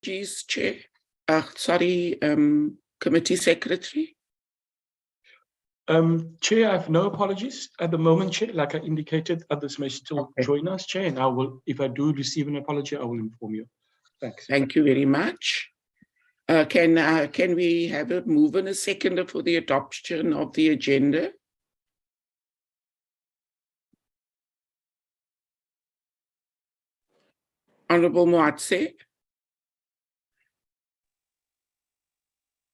apologies, Chair. Committee Secretary. Chair, I have no apologies at the moment, Chair. Like I indicated, others may still join us, Chair, and I will, if I do receive an apology, I will inform you. Thanks. Thank you very much. Can we have a move and a seconder for the adoption of the agenda? Honorable Moatse.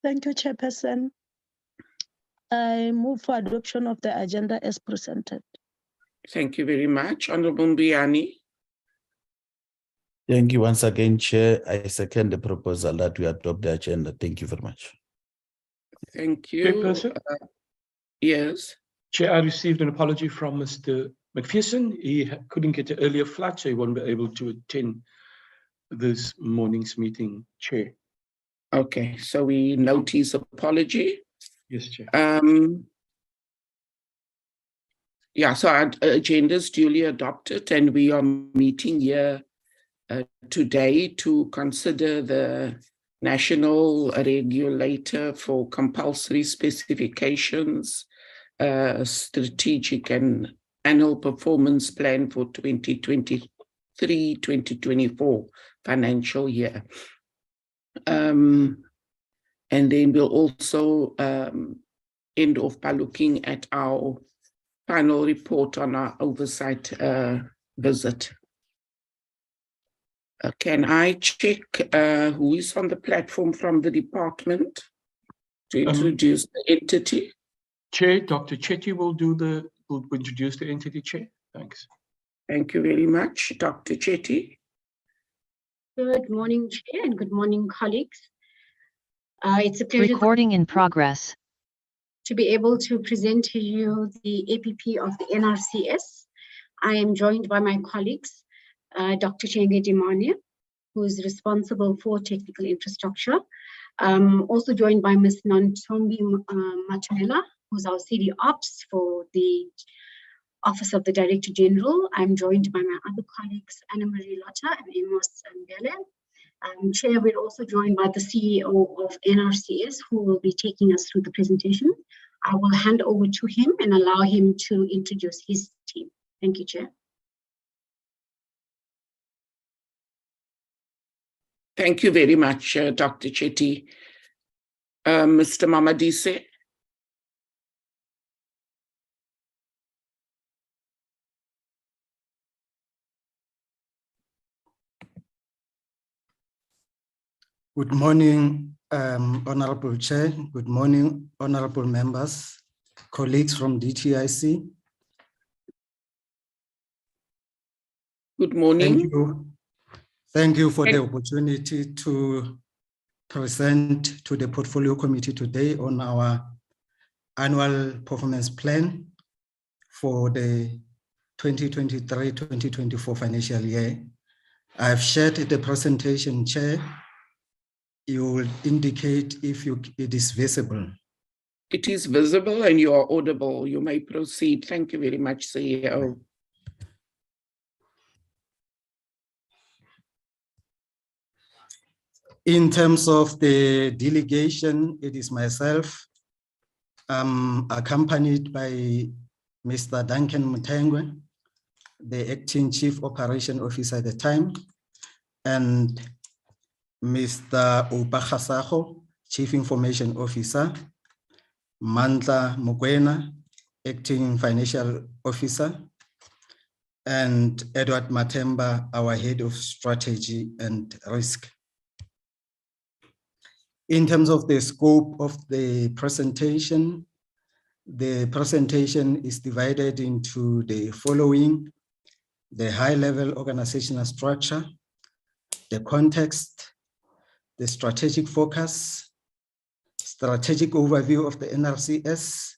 Thank you, Chairperson. I move for adoption of the agenda as presented. Thank you very much. Honorable Mbiani. Thank you once again, Chair. I second the proposal that we adopt the agenda. Thank you very much. Thank you. Chairperson? Yes. Chair, I received an apology from Mr. McPherson. He couldn't get an earlier flight, so he won't be able to attend this morning's meeting, Chair. Okay, so we note his apology. Yes, Chair. Yeah, so our agenda is duly adopted, and we are meeting here today to consider the National Regulator for Compulsory Specifications, Strategic and Annual Performance Plan for 2023-2024 financial year. And then we'll also end off by looking at our final report on our oversight visit. Can I check who is on the platform from the department to introduce the entity? Chair, Dr. Chetty will introduce the entity, Chair. Thanks. Thank you very much, Dr. Chetty. Good morning, Chair, and good morning, colleagues. It's a pleasure. Recording in progress. To be able to present to you the APP of the NRCS. I am joined by my colleagues, Dr. Chenge Dimania, who is responsible for technical infrastructure. Also joined by Ms. Nontombi Matumela, who's our CD Ops for the Office of the Director General. I'm joined by my other colleagues, Anna Marie Lotta and Amos Mbele. Chair, we're also joined by the CEO of NRCS, who will be taking us through the presentation. I will hand over to him and allow him to introduce his team. Thank you, Chair. Thank you very much, Dr. Chetty. Mr. Mamadise. Good morning, Honorable Chair. Good morning, honorable members, colleagues from DTIC. Good morning. Thank you. Thank you for the opportunity to present to the Portfolio Committee today on our annual performance plan for the 2023-2024 financial year. I've shared the presentation, Chair. You will indicate if it is visible. It is visible and you are audible. You may proceed. Thank you very much, CEO. In terms of the delegation, it is myself, accompanied by Mr. Duncan Mutengwe, the acting Chief Operation Officer at the time, and Mr. Obachasaho, Chief Information Officer, Mandla Mukwena, Acting Financial Officer, and Edward Matemba, our Head of Strategy and Risk. In terms of the scope of the presentation is divided into the following: the high-level organizational structure, the context, the strategic focus, strategic overview of the NRCS,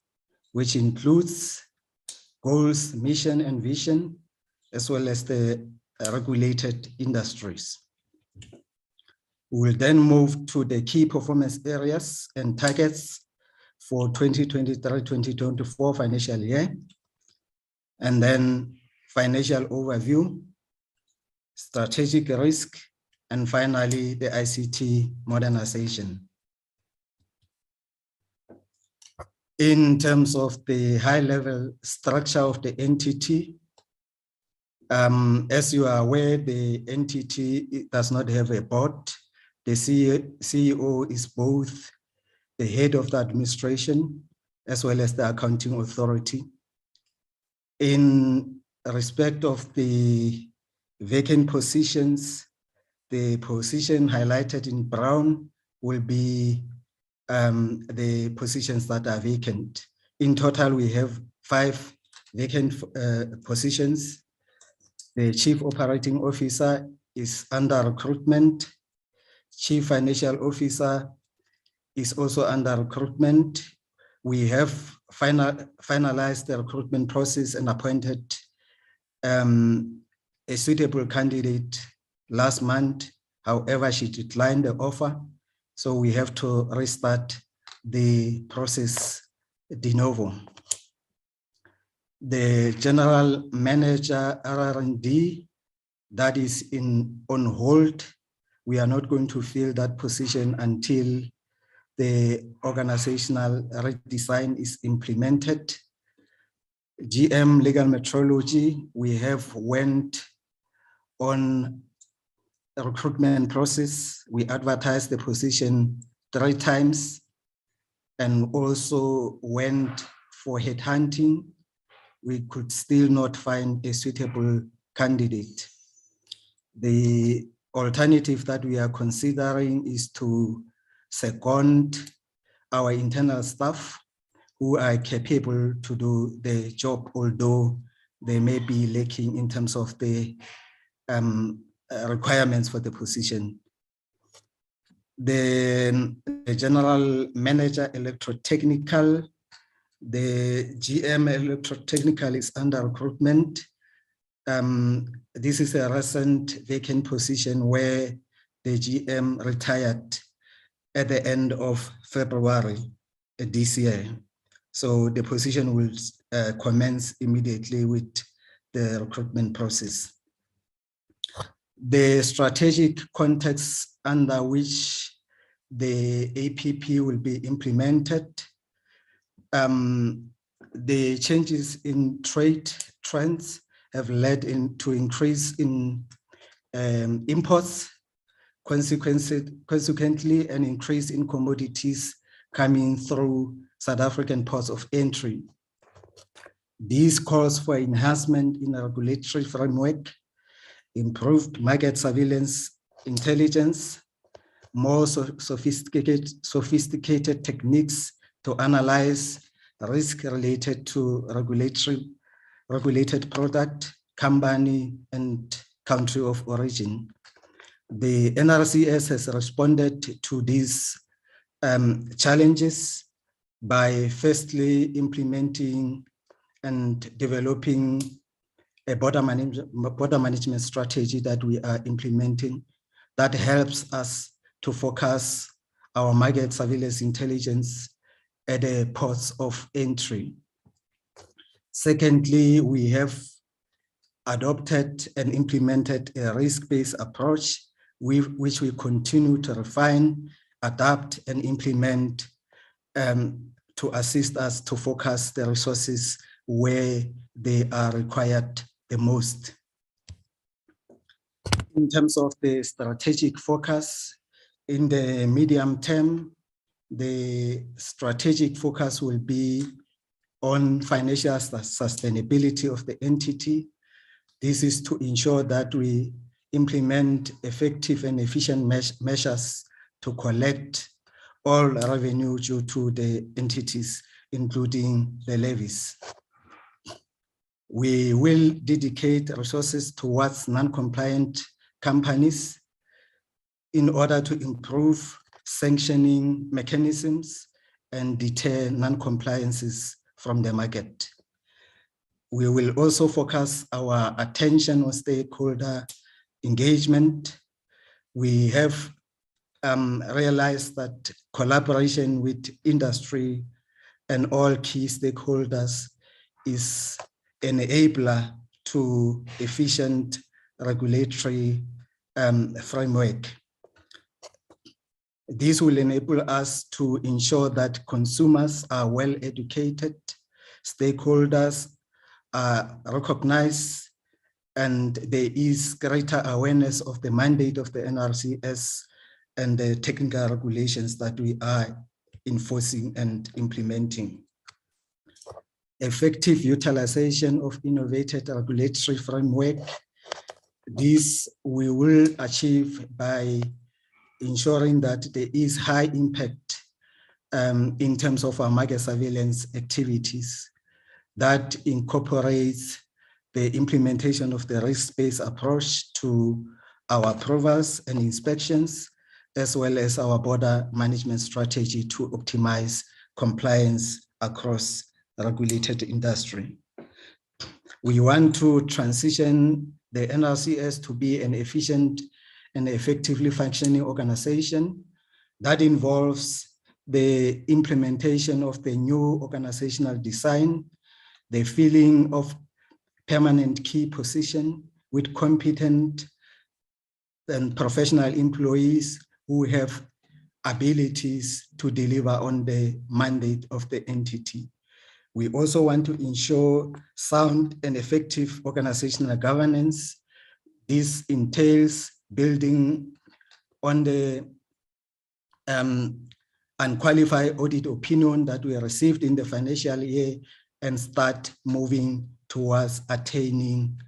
which includes goals, mission, and vision, as well as the regulated industries. We will then move to the key performance areas and targets for 2023-2024 financial year, and then financial overview, strategic risk, and finally, the ICT modernization. In terms of the high-level structure of the entity, as you are aware, the entity does not have a board. The CEO is both the head of the administration as well as the accounting authority. In respect of the vacant positions, the position highlighted in brown will be the positions that are vacant. In total, we have 5 vacant positions. The Chief Operating Officer is under recruitment. Chief Financial Officer is also under recruitment. We have finalized the recruitment process and appointed a suitable candidate last month. However, she declined the offer. So we have to restart the process de novo. The General Manager R&D, that is on hold. We are not going to fill that position until the organizational redesign is implemented. GM Legal Metrology, we have went on a recruitment process. We advertised the position 3 times and also went for headhunting. We could still not find a suitable candidate. The alternative that we are considering is to second our internal staff who are capable to do the job, although they may be lacking in terms of the requirements for the position. The General Manager Electrotechnical, the GM Electrotechnical is under recruitment. This is a recent vacant position where the GM retired at the end of February this year. So the position will commence immediately with the recruitment process. The strategic context under which the APP will be implemented, the changes in trade trends have led to increase in imports, consequently an increase in commodities coming through South African ports of entry. These calls for enhancement in a regulatory framework, improved market surveillance intelligence, more sophisticated techniques to analyze risk related to regulated product, company, and country of origin. The NRCS has responded to these challenges by firstly implementing and developing a border management strategy that we are implementing that helps us to focus our market surveillance intelligence at the ports of entry. Secondly, we have adopted and implemented a risk-based approach which we continue to refine, adapt, and implement to assist us to focus the resources where they are required the most. In terms of the strategic focus, in the medium term, the strategic focus will be on financial sustainability of the entity. This is to ensure that we implement effective and efficient measures to collect all revenue due to the entities, including the levies. We will dedicate resources towards non-compliant companies in order to improve sanctioning mechanisms and deter non-compliances from the market. We will also focus our attention on stakeholder engagement. We have realized that collaboration with industry and all key stakeholders is an enabler to efficient regulatory framework. This will enable us to ensure that consumers are well educated, stakeholders are recognized, and there is greater awareness of the mandate of the NRCS and the technical regulations that we are enforcing and implementing. Effective utilization of innovated regulatory framework. This we will achieve by ensuring that there is high impact in terms of our market surveillance activities that incorporates the implementation of the risk-based approach to our approvals and inspections, as well as our border management strategy to optimize compliance across regulated industry. We want to transition the NRCS to be an efficient and effectively functioning organization. That involves the implementation of the new organizational design, the filling of permanent key position with competent and professional employees who have abilities to deliver on the mandate of the entity. We also want to ensure sound and effective organizational governance. This entails building on the unqualified audit opinion that we received in the financial year and start moving towards attaining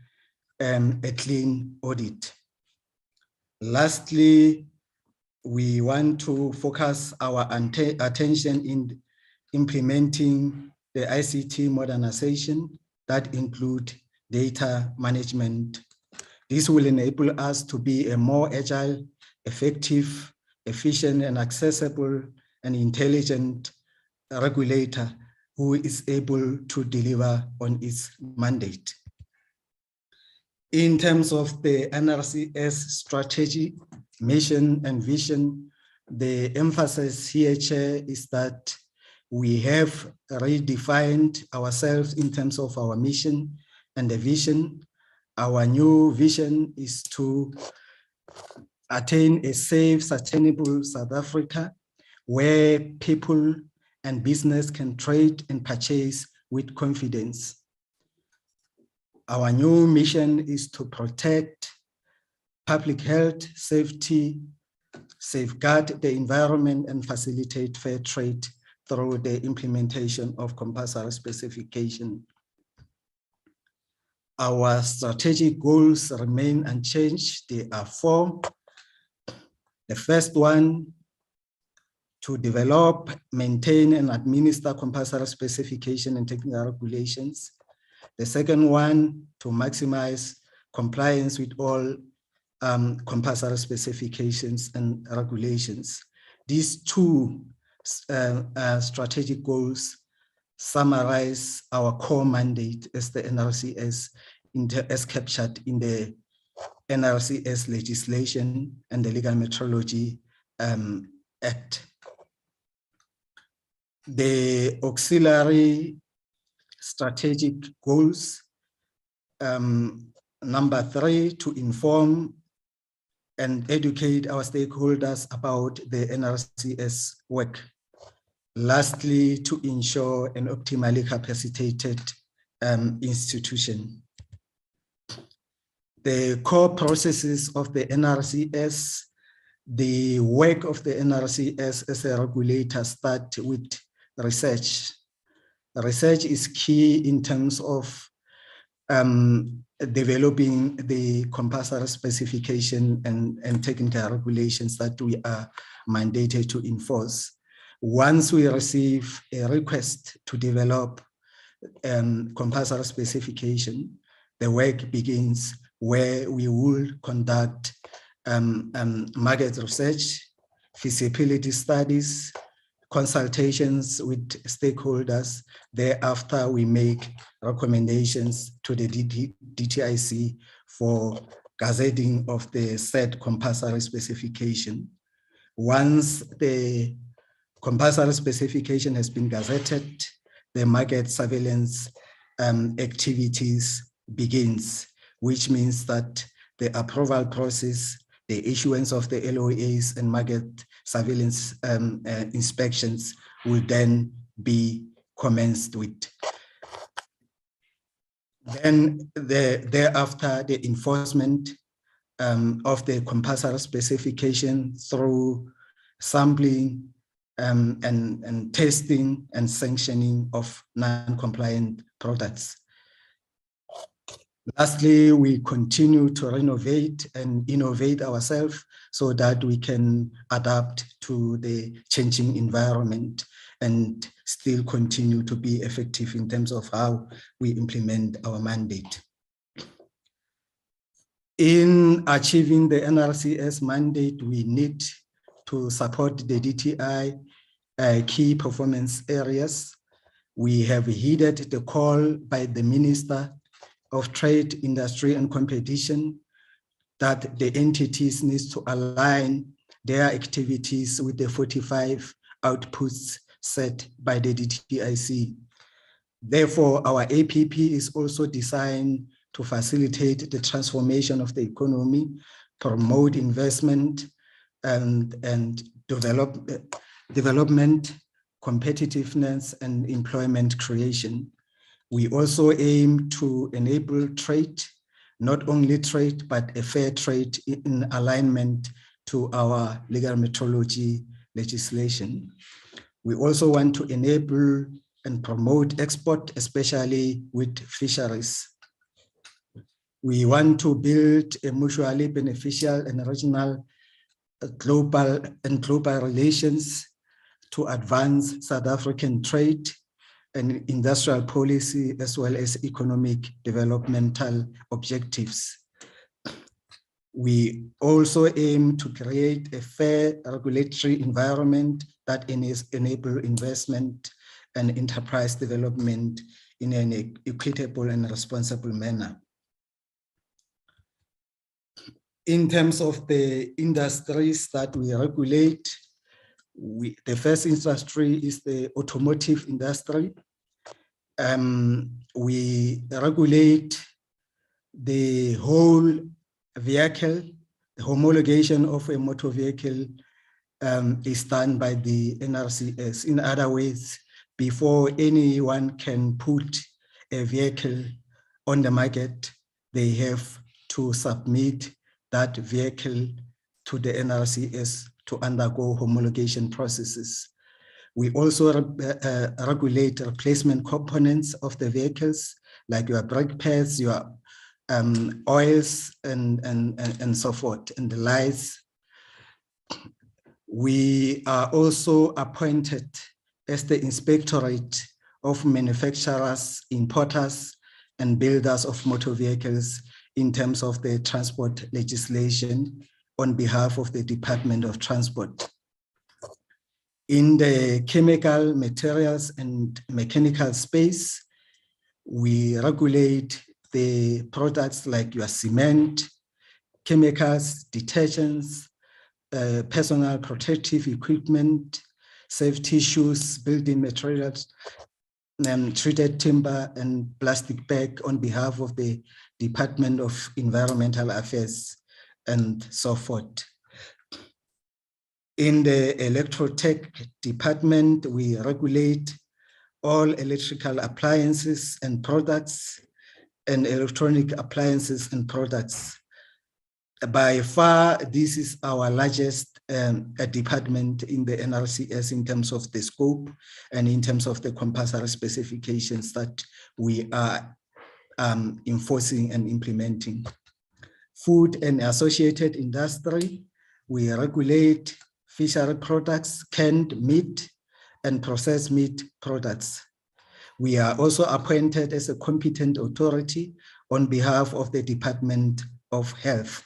a clean audit. Lastly, we want to focus our attention in implementing the ICT modernization that include data management. This will enable us to be a more agile, effective, efficient, and accessible and intelligent regulator who is able to deliver on its mandate. In terms of the NRCS strategy, mission, and vision, the emphasis here, Chair, is that we have redefined ourselves in terms of our mission and the vision. Our new vision is to attain a safe, sustainable South Africa where people and business can trade and purchase with confidence. Our new mission is to protect public health, safety, safeguard the environment, and facilitate fair trade through the implementation of compulsory specification. Our strategic goals remain unchanged. There are 4. The first one, to develop, maintain, and administer compulsory specification and technical regulations. The second one, to maximize compliance with all compulsory specifications and regulations. These 2 strategic goals summarize our core mandate as the NRCS as captured in the NRCS legislation and the Legal Metrology Act. The auxiliary strategic goals, number 3, to inform and educate our stakeholders about the NRCS work. Lastly, to ensure an optimally capacitated institution. The core processes of the NRCS, the work of the NRCS as a regulator start with research. Research is key in terms of developing the compulsory specification and technical regulations that we are mandated to enforce. Once we receive a request to develop compulsory specification, the work begins where we will conduct market research, feasibility studies, consultations with stakeholders. Thereafter, we make recommendations to the DTIC for gazetting of the said compulsory specification. Once the compulsory specification has been gazetted, the market surveillance activities begins, which means that the approval process the issuance of the LOAs and market surveillance inspections will then be commenced with. Then thereafter, the enforcement of the compulsory specification through sampling and testing and sanctioning of non-compliant products. Lastly, we continue to renovate and innovate ourselves so that we can adapt to the changing environment and still continue to be effective in terms of how we implement our mandate. In achieving the NRCS mandate, we need to support the DTI key performance areas. We have heeded the call by the Minister of Trade, Industry and Competition that the entities need to align their activities with the 45 outputs set by the DTIC. Therefore, our APP is also designed to facilitate the transformation of the economy, promote investment and development, competitiveness and employment creation. We also aim to enable trade, not only trade, but a fair trade in alignment to our legal metrology legislation. We also want to enable and promote export, especially with fisheries. We want to build a mutually beneficial and regional global relations to advance South African trade and industrial policy, as well as economic developmental objectives. We also aim to create a fair regulatory environment that enable investment and enterprise development in an equitable and responsible manner. In terms of the industries that we regulate, the first industry is the automotive industry. We regulate the whole vehicle. The homologation of a motor vehicle is done by the NRCS. In other words, before anyone can put a vehicle on the market, they have to submit that vehicle to the NRCS to undergo homologation processes. We also regulate replacement components of the vehicles, like your brake pads, your oils, and so forth, and the lights. We are also appointed as the Inspectorate of Manufacturers, Importers, and Builders of Motor Vehicles in terms of the transport legislation on behalf of the Department of Transport. In the chemical, materials, and mechanical space, we regulate the products like your cement, chemicals, detergents, personal protective equipment, safety shoes, building materials, treated timber, and plastic bag on behalf of the Department of Environmental Affairs, and so forth. In the electrotech department, we regulate all electrical appliances and products and electronic appliances and products. By far, this is our largest department in the NRCS in terms of the scope and in terms of the compulsory specifications that we are enforcing and implementing. Food and associated industry, we regulate fishery products, canned meat, and processed meat products. We are also appointed as a competent authority on behalf of the Department of Health.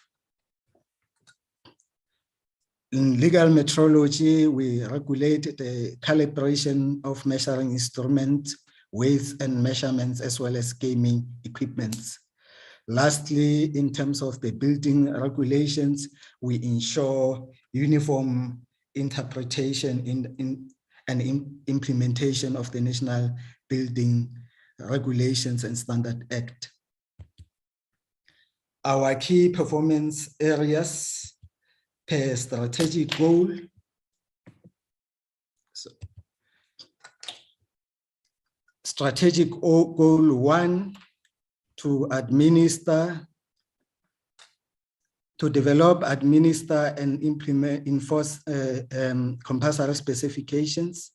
In legal metrology, we regulate the calibration of measuring instruments, weights and measurements, as well as gaming equipments. Lastly, in terms of the building regulations, we ensure uniform interpretation and implementation of the National Building Regulations and Standard Act. Our key performance areas per strategic goal. So, strategic goal 1, to develop, administer, and enforce compulsory specifications.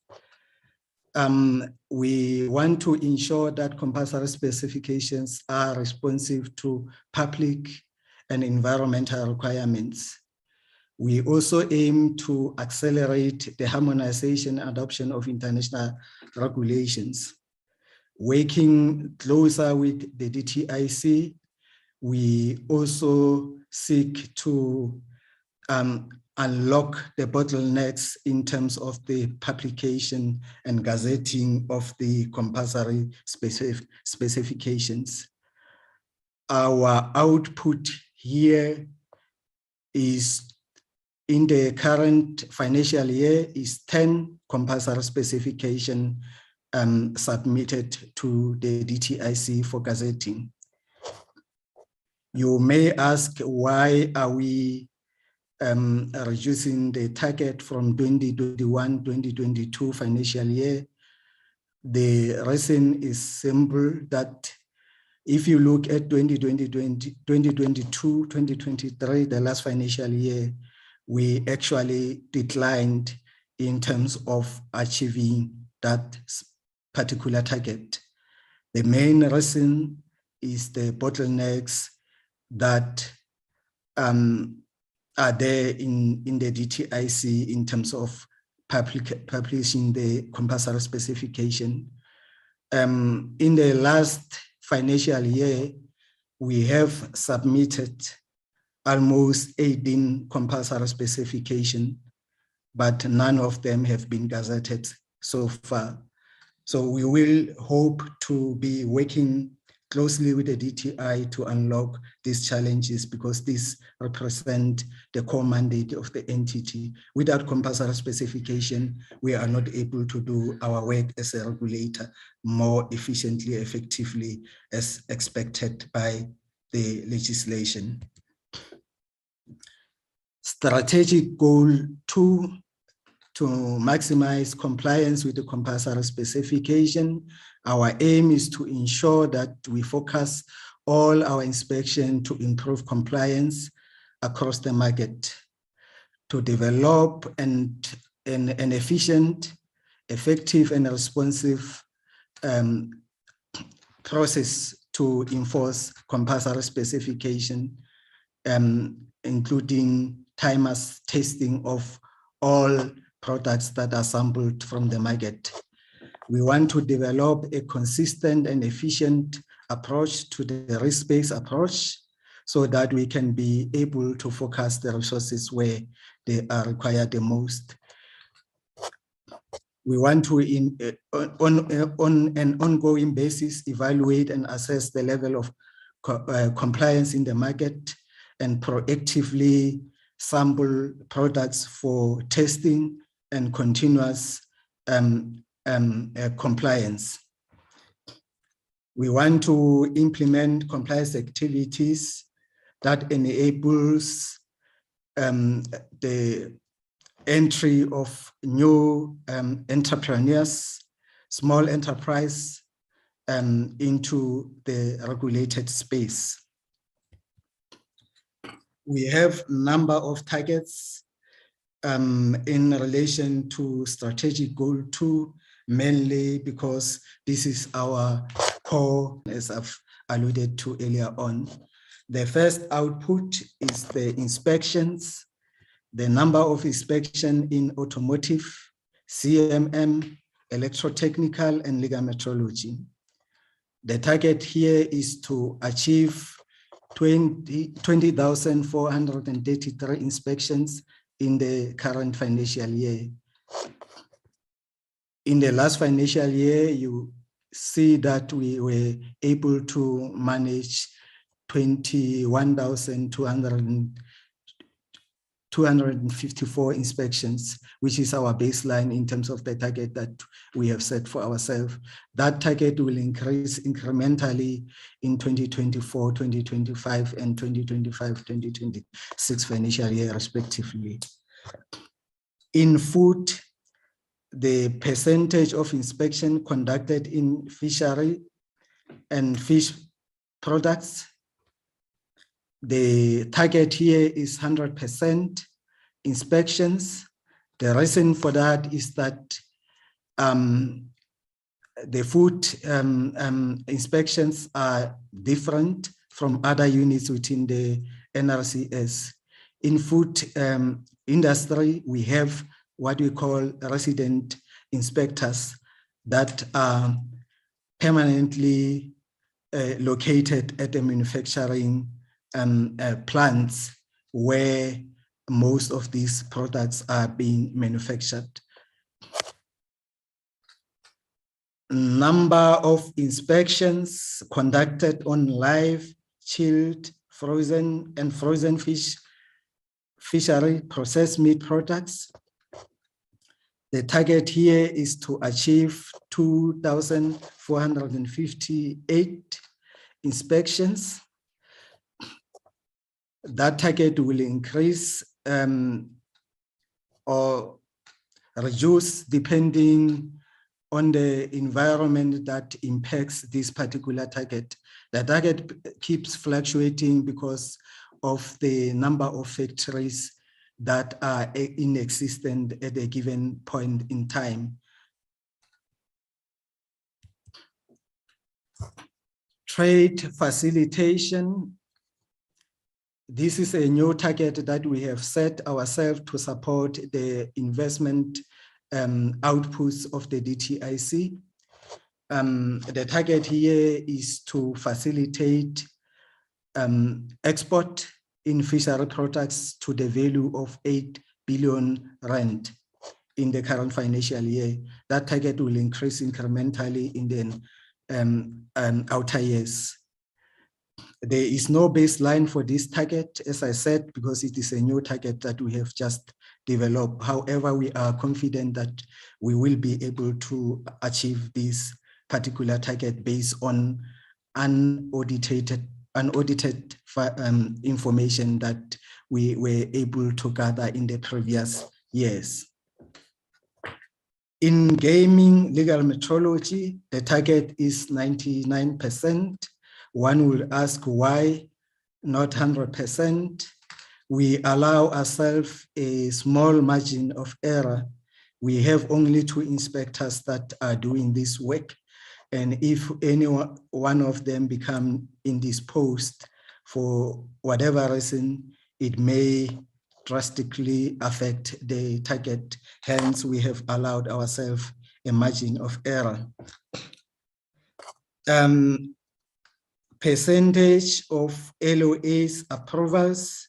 We want to ensure that compulsory specifications are responsive to public and environmental requirements. We also aim to accelerate the harmonization and adoption of international regulations. Working closer with the DTIC, we also seek to unlock the bottlenecks in terms of the publication and gazetting of the compulsory specifications. Our output here is, in the current financial year, is 10 compulsory specification submitted to the DTIC for gazetting. You may ask, why are we reducing the target from 2021-2022 financial year? The reason is simple, that if you look at 2022-2023, the last financial year, we actually declined in terms of achieving that particular target. The main reason is the bottlenecks that are there in the DTIC in terms of publishing the compulsory specification. In the last financial year, we have submitted almost 18 compulsory specifications, but none of them have been gazetted so far. So we will hope to be working closely with the DTI to unlock these challenges, because these represent the core mandate of the entity. Without compulsory specification, we are not able to do our work as a regulator more efficiently, effectively, as expected by the legislation. Strategic goal 2, to maximize compliance with the compulsory specification. Our aim is to ensure that we focus all our inspection to improve compliance across the market, to develop an efficient, effective, and responsive process to enforce compulsory specification, including timeless testing of all products that are sampled from the market. We want to develop a consistent and efficient approach to the risk-based approach, so that we can be able to focus the resources where they are required the most. We want to, on an ongoing basis, evaluate and assess the level of compliance in the market, and proactively sample products for testing and continuous compliance. We want to implement compliance activities that enables the entry of new entrepreneurs, small enterprise, into the regulated space. We have a number of targets in relation to strategic goal 2, mainly because this is our core, as I've alluded to earlier on. The first output is the inspections, the number of inspections in automotive, CMM, electrotechnical, and legal metrology. The target here is to achieve 20,433 inspections in the current financial year. In the last financial year, you see that we were able to manage 21,220 254 inspections, which is our baseline in terms of the target that we have set for ourselves. That target will increase incrementally in 2024, 2025, and 2025, 2026 financial year, respectively. In food, the percentage of inspection conducted in fishery and fish products, the target here is 100% inspections. The reason for that is that the food inspections are different from other units within the NRCS. In food industry, we have what we call resident inspectors that are permanently located at the manufacturing plants where most of these products are being manufactured. Number of inspections conducted on live, chilled, frozen, and frozen fish, fishery, processed meat products. The target here is to achieve 2,458 inspections. That target will increase or reduce depending on the environment that impacts this particular target. The target keeps fluctuating because of the number of factories that are in existence at a given point in time. Trade facilitation. This is a new target that we have set ourselves to support the investment outputs of the DTIC. The target here is to facilitate export in fishery products to the value of 8 billion rand in the current financial year. That target will increase incrementally in the outer years. There is no baseline for this target, as I said, because it is a new target that we have just developed. However, we are confident that we will be able to achieve this particular target based on unaudited information that we were able to gather in the previous years. In gaming legal metrology, the target is 99%. One will ask why not 100%. We allow ourselves a small margin of error. We have only 2 inspectors that are doing this work. And if any one of them become indisposed for whatever reason, it may drastically affect the target. Hence, we have allowed ourselves a margin of error. Percentage of LOAs approvals.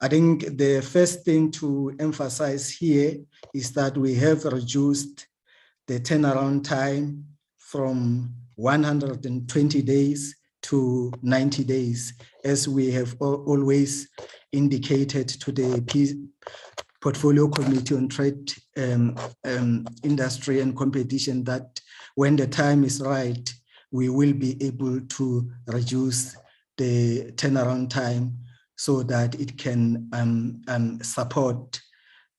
I think the first thing to emphasize here is that we have reduced the turnaround time from 120 days to 90 days, as we have always indicated to the Portfolio Committee on Trade, Industry and Competition that when the time is right, we will be able to reduce the turnaround time so that it can support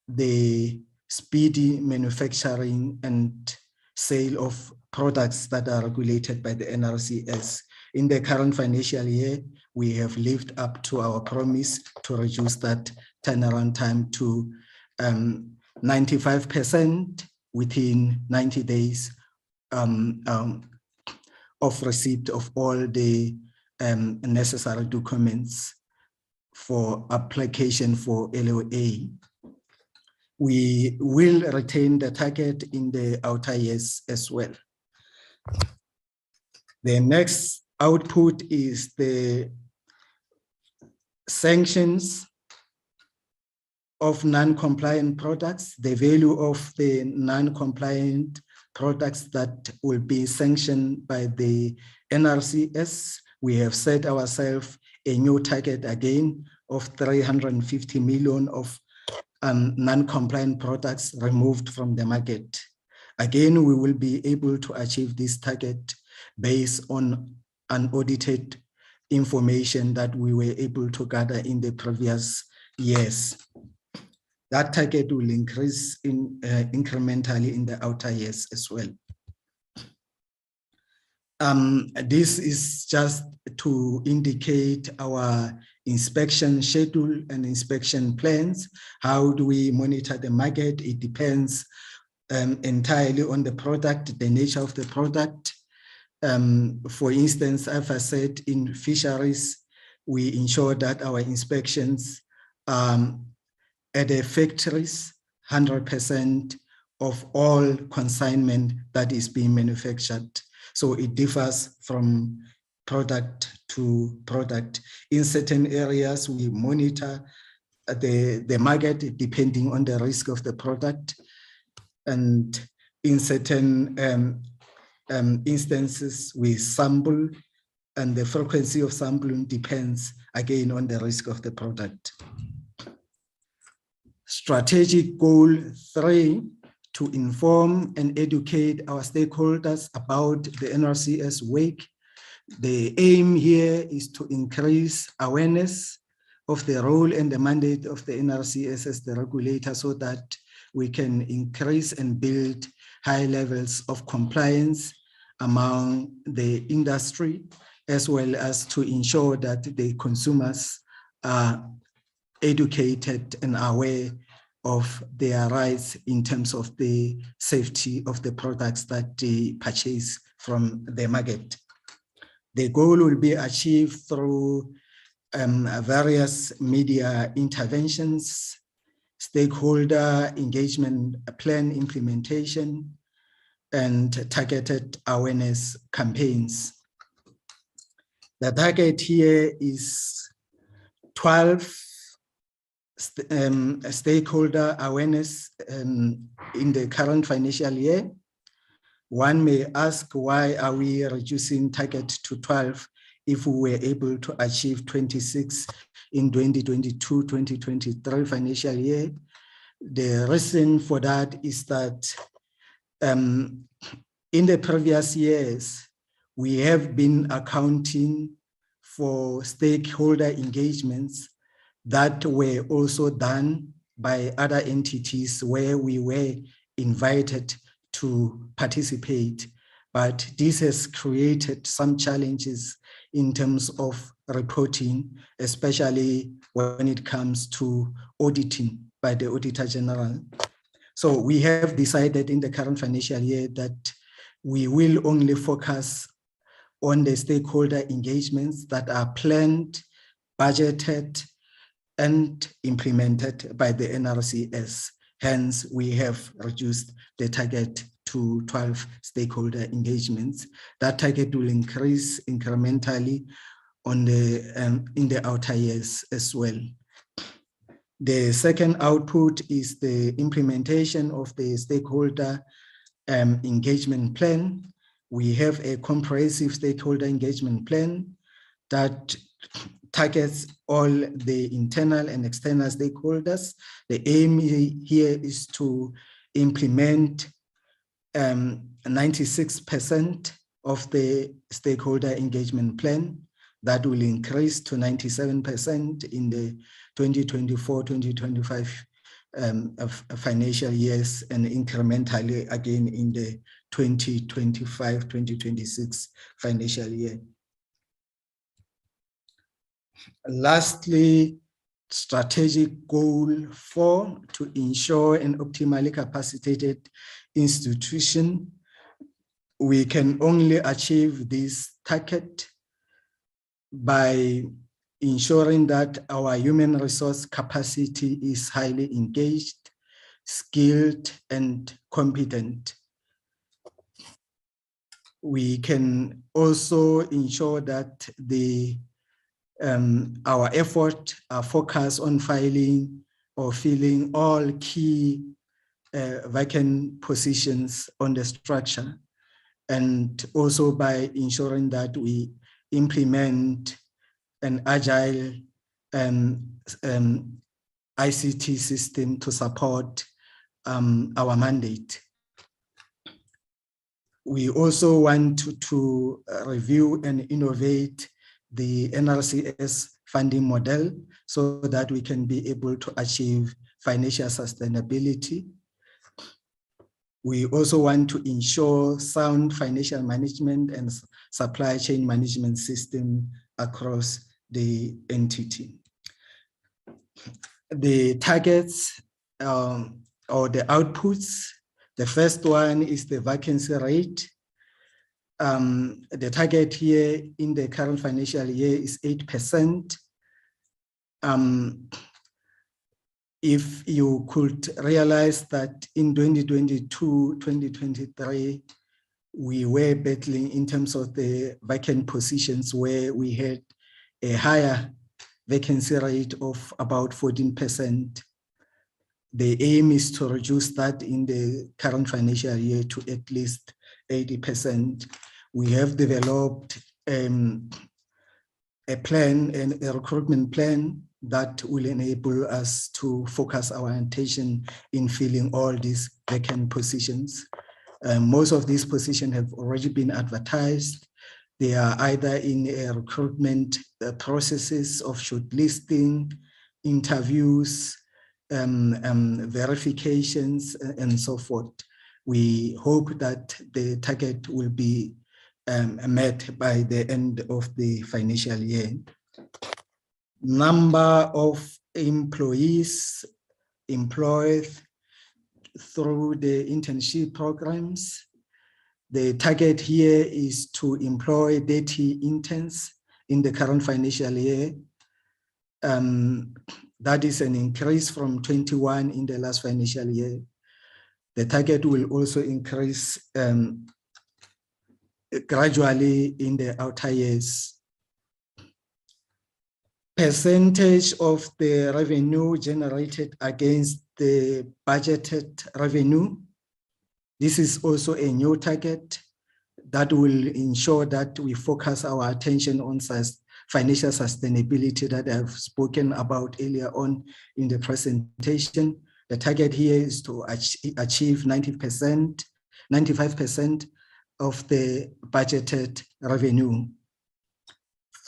the speedy manufacturing and sale of products that are regulated by the NRCS. In the current financial year, we have lived up to our promise to reduce that turnaround time to 95% within 90 days of receipt of all the necessary documents for application for LOA. We will retain the target in the outer years as well. The next output is the sanctions of non-compliant products, the value of the non-compliant products that will be sanctioned by the NRCS. We have set ourselves a new target again of 350 million of non-compliant products removed from the market. Again, we will be able to achieve this target based on unaudited information that we were able to gather in the previous years. That target will increase incrementally in the outer years as well. This is just to indicate our inspection schedule and inspection plans. How do we monitor the market? It depends entirely on the product, the nature of the product. For instance, as I said, in fisheries, we ensure that our inspections at the factories, 100% of all consignment that is being manufactured. So it differs from product to product. In certain areas, we monitor the market depending on the risk of the product. And in certain instances, we sample, and the frequency of sampling depends again on the risk of the product. Strategic goal 3, to inform and educate our stakeholders about the NRCS week. The aim here is to increase awareness of the role and the mandate of the NRCS as the regulator, so that we can increase and build high levels of compliance among the industry, as well as to ensure that the consumers are educated and aware of their rights in terms of the safety of the products that they purchase from the market. The goal will be achieved through various media interventions, stakeholder engagement plan implementation, and targeted awareness campaigns. The target here is 12 stakeholder awareness in the current financial year. One may ask, why are we reducing target to 12 if we were able to achieve 26 in 2022-2023 financial year? The reason for that is that in the previous years, we have been accounting for stakeholder engagements that were also done by other entities where we were invited to participate. But this has created some challenges in terms of reporting, especially when it comes to auditing by the Auditor General. So we have decided in the current financial year that we will only focus on the stakeholder engagements that are planned, budgeted, and implemented by the NRCS. Hence, we have reduced the target to 12 stakeholder engagements. That target will increase incrementally on the in the outer years as well. The second output is the implementation of the stakeholder engagement plan. We have a comprehensive stakeholder engagement plan that targets all the internal and external stakeholders. The aim here is to implement 96% of the stakeholder engagement plan. That will increase to 97% in the 2024-2025 financial years, and incrementally again in the 2025-2026 financial year. Lastly, strategic goal 4, to ensure an optimally capacitated institution. We can only achieve this target by ensuring that our human resource capacity is highly engaged, skilled, and competent. We can also ensure that our effort are focused on filling or filling all key vacant positions on the structure, and also by ensuring that we implement an agile ICT system to support our mandate. We also want to review and innovate the NRCS funding model so that we can be able to achieve financial sustainability. We also want to ensure sound financial management and supply chain management system across the entity. The targets or the outputs, the first one is the vacancy rate. The target here in the current financial year is 8%. If you could realize that in 2022, 2023, we were battling in terms of the vacant positions where we had a higher vacancy rate of about 14%. The aim is to reduce that in the current financial year to at least 80%. We have developed a plan and a recruitment plan that will enable us to focus our attention in filling all these vacant positions. Most of these positions have already been advertised. They are either in a recruitment processes of shortlisting, interviews, verifications, and so forth. We hope that the target will be met by the end of the financial year. Number of employees employed through the internship programs. The target here is to employ 30 interns in the current financial year. That is an increase from 21 in the last financial year. The target will also increase gradually in the outer years. Percentage of the revenue generated against the budgeted revenue. This is also a new target that will ensure that we focus our attention on financial sustainability that I've spoken about earlier on in the presentation. The target here is to achieve 90%, 95% of the budgeted revenue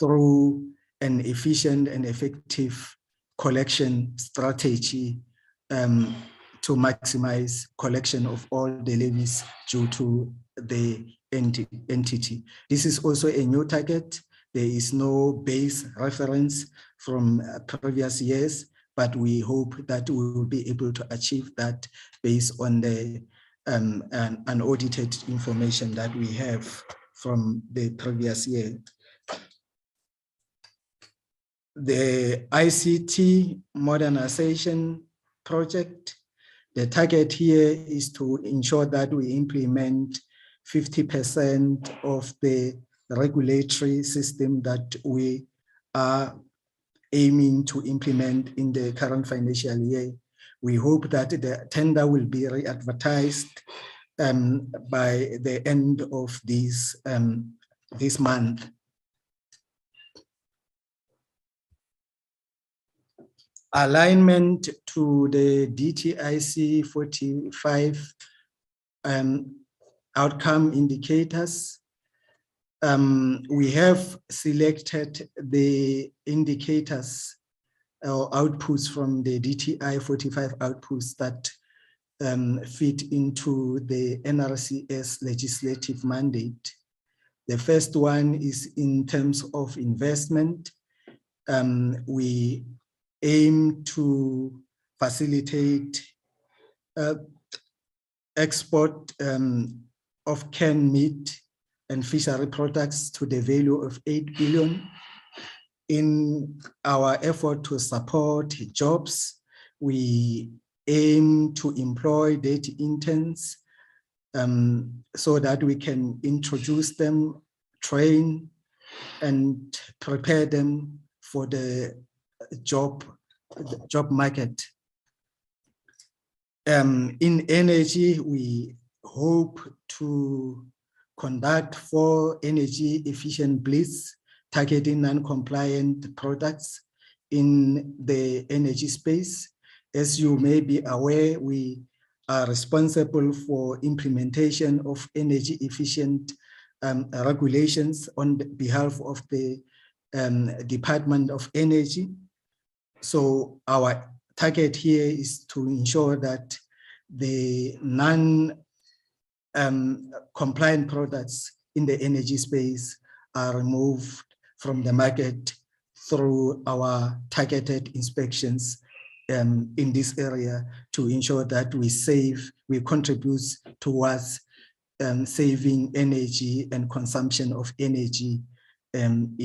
through an efficient and effective collection strategy to maximize collection of all the levies due to the entity. This is also a new target. There is no base reference from previous years, but we hope that we will be able to achieve that based on the unaudited information that we have from the previous year. The ICT modernization project, the target here is to ensure that we implement 50% of the regulatory system that we are aiming to implement in the current financial year. We hope that the tender will be re-advertised by the end of this month. Alignment to the DTIC 45 outcome indicators. We have selected the indicators or outputs from the DTI 45 outputs that fit into the NRCS legislative mandate. The first one is in terms of investment. We aim to facilitate export of canned meat and fishery products to the value of 8 billion. In our effort to support jobs, we aim to employ data interns so that we can introduce them, train, and prepare them for the job market. In energy, we hope to conduct 4 energy efficient blitz targeting non-compliant products in the energy space. As you may be aware, we are responsible for implementation of energy efficient regulations on behalf of the Department of Energy. So our target here is to ensure that the non-compliant products in the energy space are removed from the market through our targeted inspections in this area to ensure that we contribute towards saving energy and consumption of energy in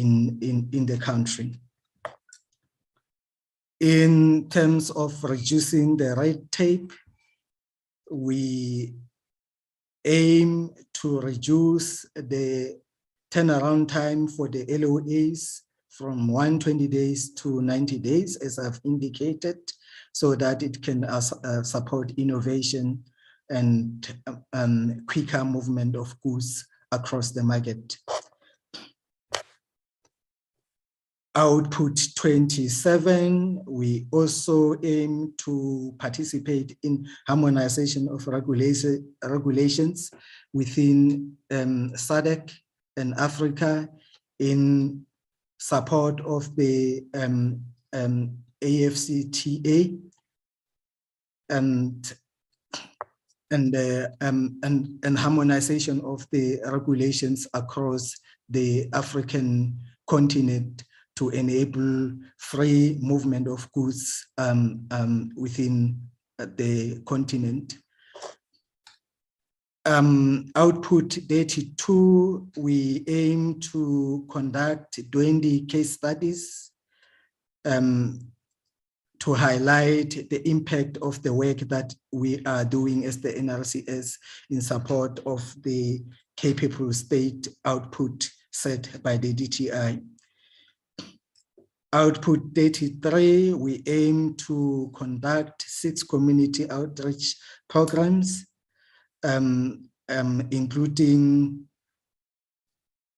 the country. In terms of reducing the red tape, we aim to reduce the turnaround time for the LOAs from 120 days to 90 days, as I've indicated, so that it can support innovation and quicker movement of goods across the market. Output 27, we also aim to participate in harmonization of regulations within SADC and Africa in support of the AFCTA and harmonization of the regulations across the African continent to enable free movement of goods within the continent. Output 32, we aim to conduct 20 case studies to highlight the impact of the work that we are doing as the NRCS in support of the capable state output set by the DTI. Output 33, we aim to conduct 6 community outreach programs, including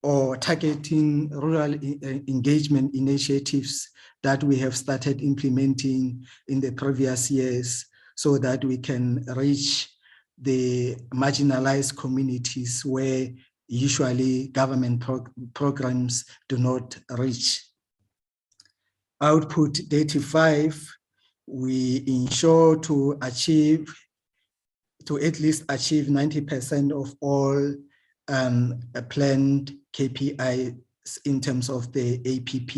or targeting rural engagement initiatives that we have started implementing in the previous years so that we can reach the marginalized communities where usually government programs do not reach. Output 35, we ensure to at least achieve 90% of all planned KPIs in terms of the APP.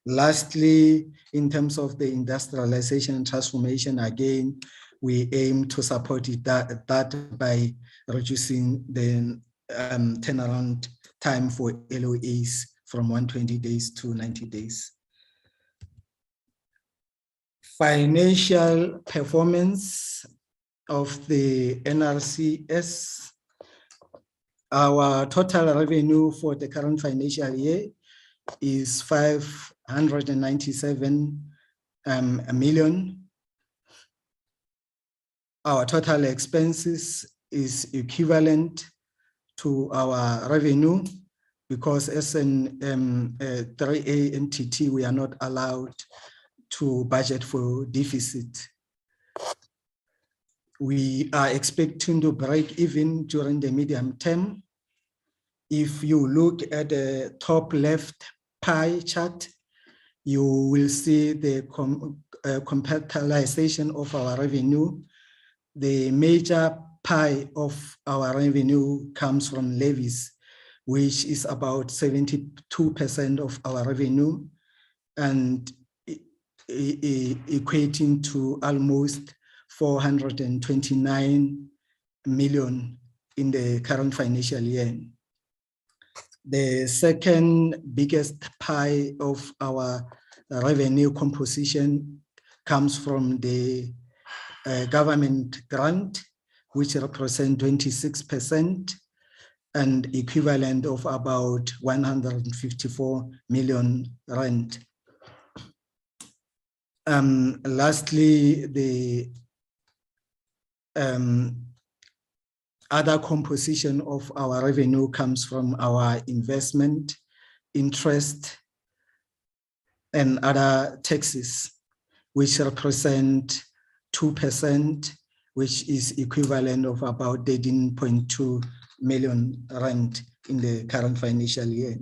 Lastly, in terms of the industrialization and transformation, again, we aim to support that by reducing the turnaround time for LOAs from 120 days to 90 days. Financial performance of the NRCS. Our total revenue for the current financial year is 597 million. Our total expenses is equivalent to our revenue because as an 3A entity, we are not allowed to budget for deficit. We are expecting to break even during the medium term. If you look at the top left pie chart, you will see the compartmentalization of our revenue. The major pie of our revenue comes from levies, which is about 72% of our revenue and equating to almost 429 million in the current financial year. The second biggest pie of our revenue composition comes from the government grant, which represent 26% and equivalent of about 154 million rand. Lastly, the other composition of our revenue comes from our investment, interest, and other taxes. which represent 2%, which is equivalent of about 13.2 million rand in the current financial year.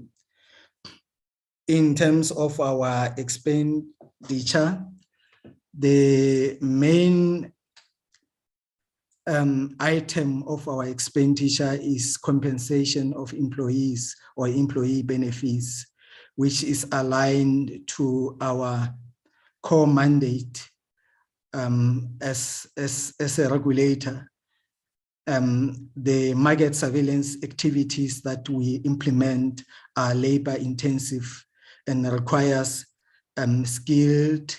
In terms of our expenditure, the main item of our expenditure is compensation of employees or employee benefits, which is aligned to our core mandate as a regulator. The market surveillance activities that we implement are labor intensive and requires skilled,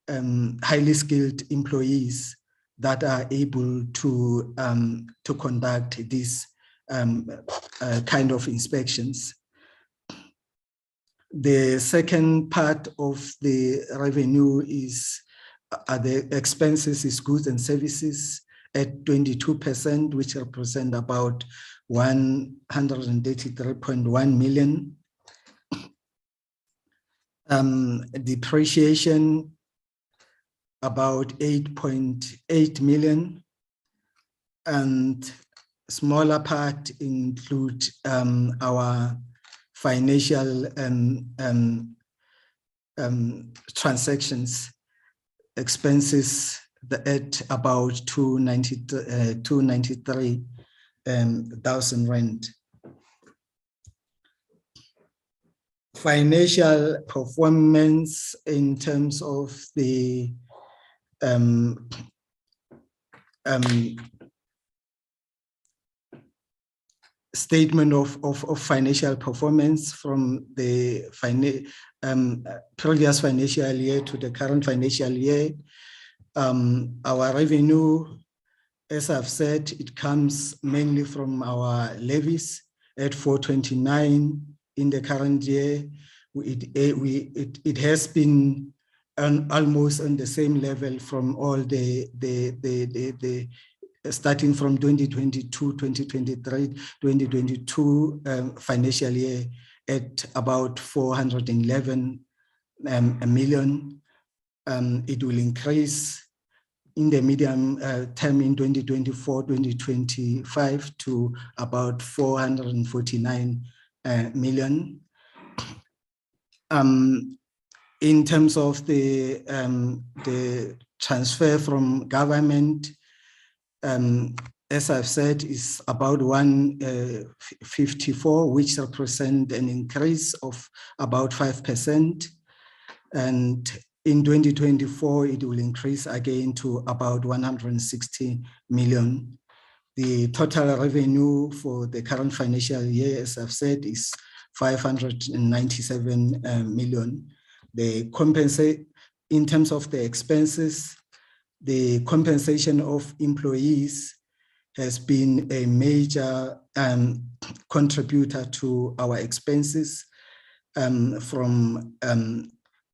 highly skilled employees that are able to conduct these kind of inspections. The second part of the revenue is the expenses is goods and services at 22%, which represent about 133.1 million. Depreciation about 8.8 million, and smaller part include our financial transactions expenses at about 293,000 rand. Financial performance in terms of the statement of financial performance from the previous financial year to the current financial year. Our revenue, as I've said, it comes mainly from our levies at 429 in the current year. It has been almost on the same level from all the starting from 2022, 2023, 2022 financial year at about 411 million. It will increase in the medium term in 2024, 2025 to about 449 million. In terms of the transfer from government, as I've said, is about 154, which represent an increase of about 5%. And in 2024, it will increase again to about 160 million. The total revenue for the current financial year, as I've said, is 597 million. The compensate in terms of the expenses, the compensation of employees has been a major contributor to our expenses from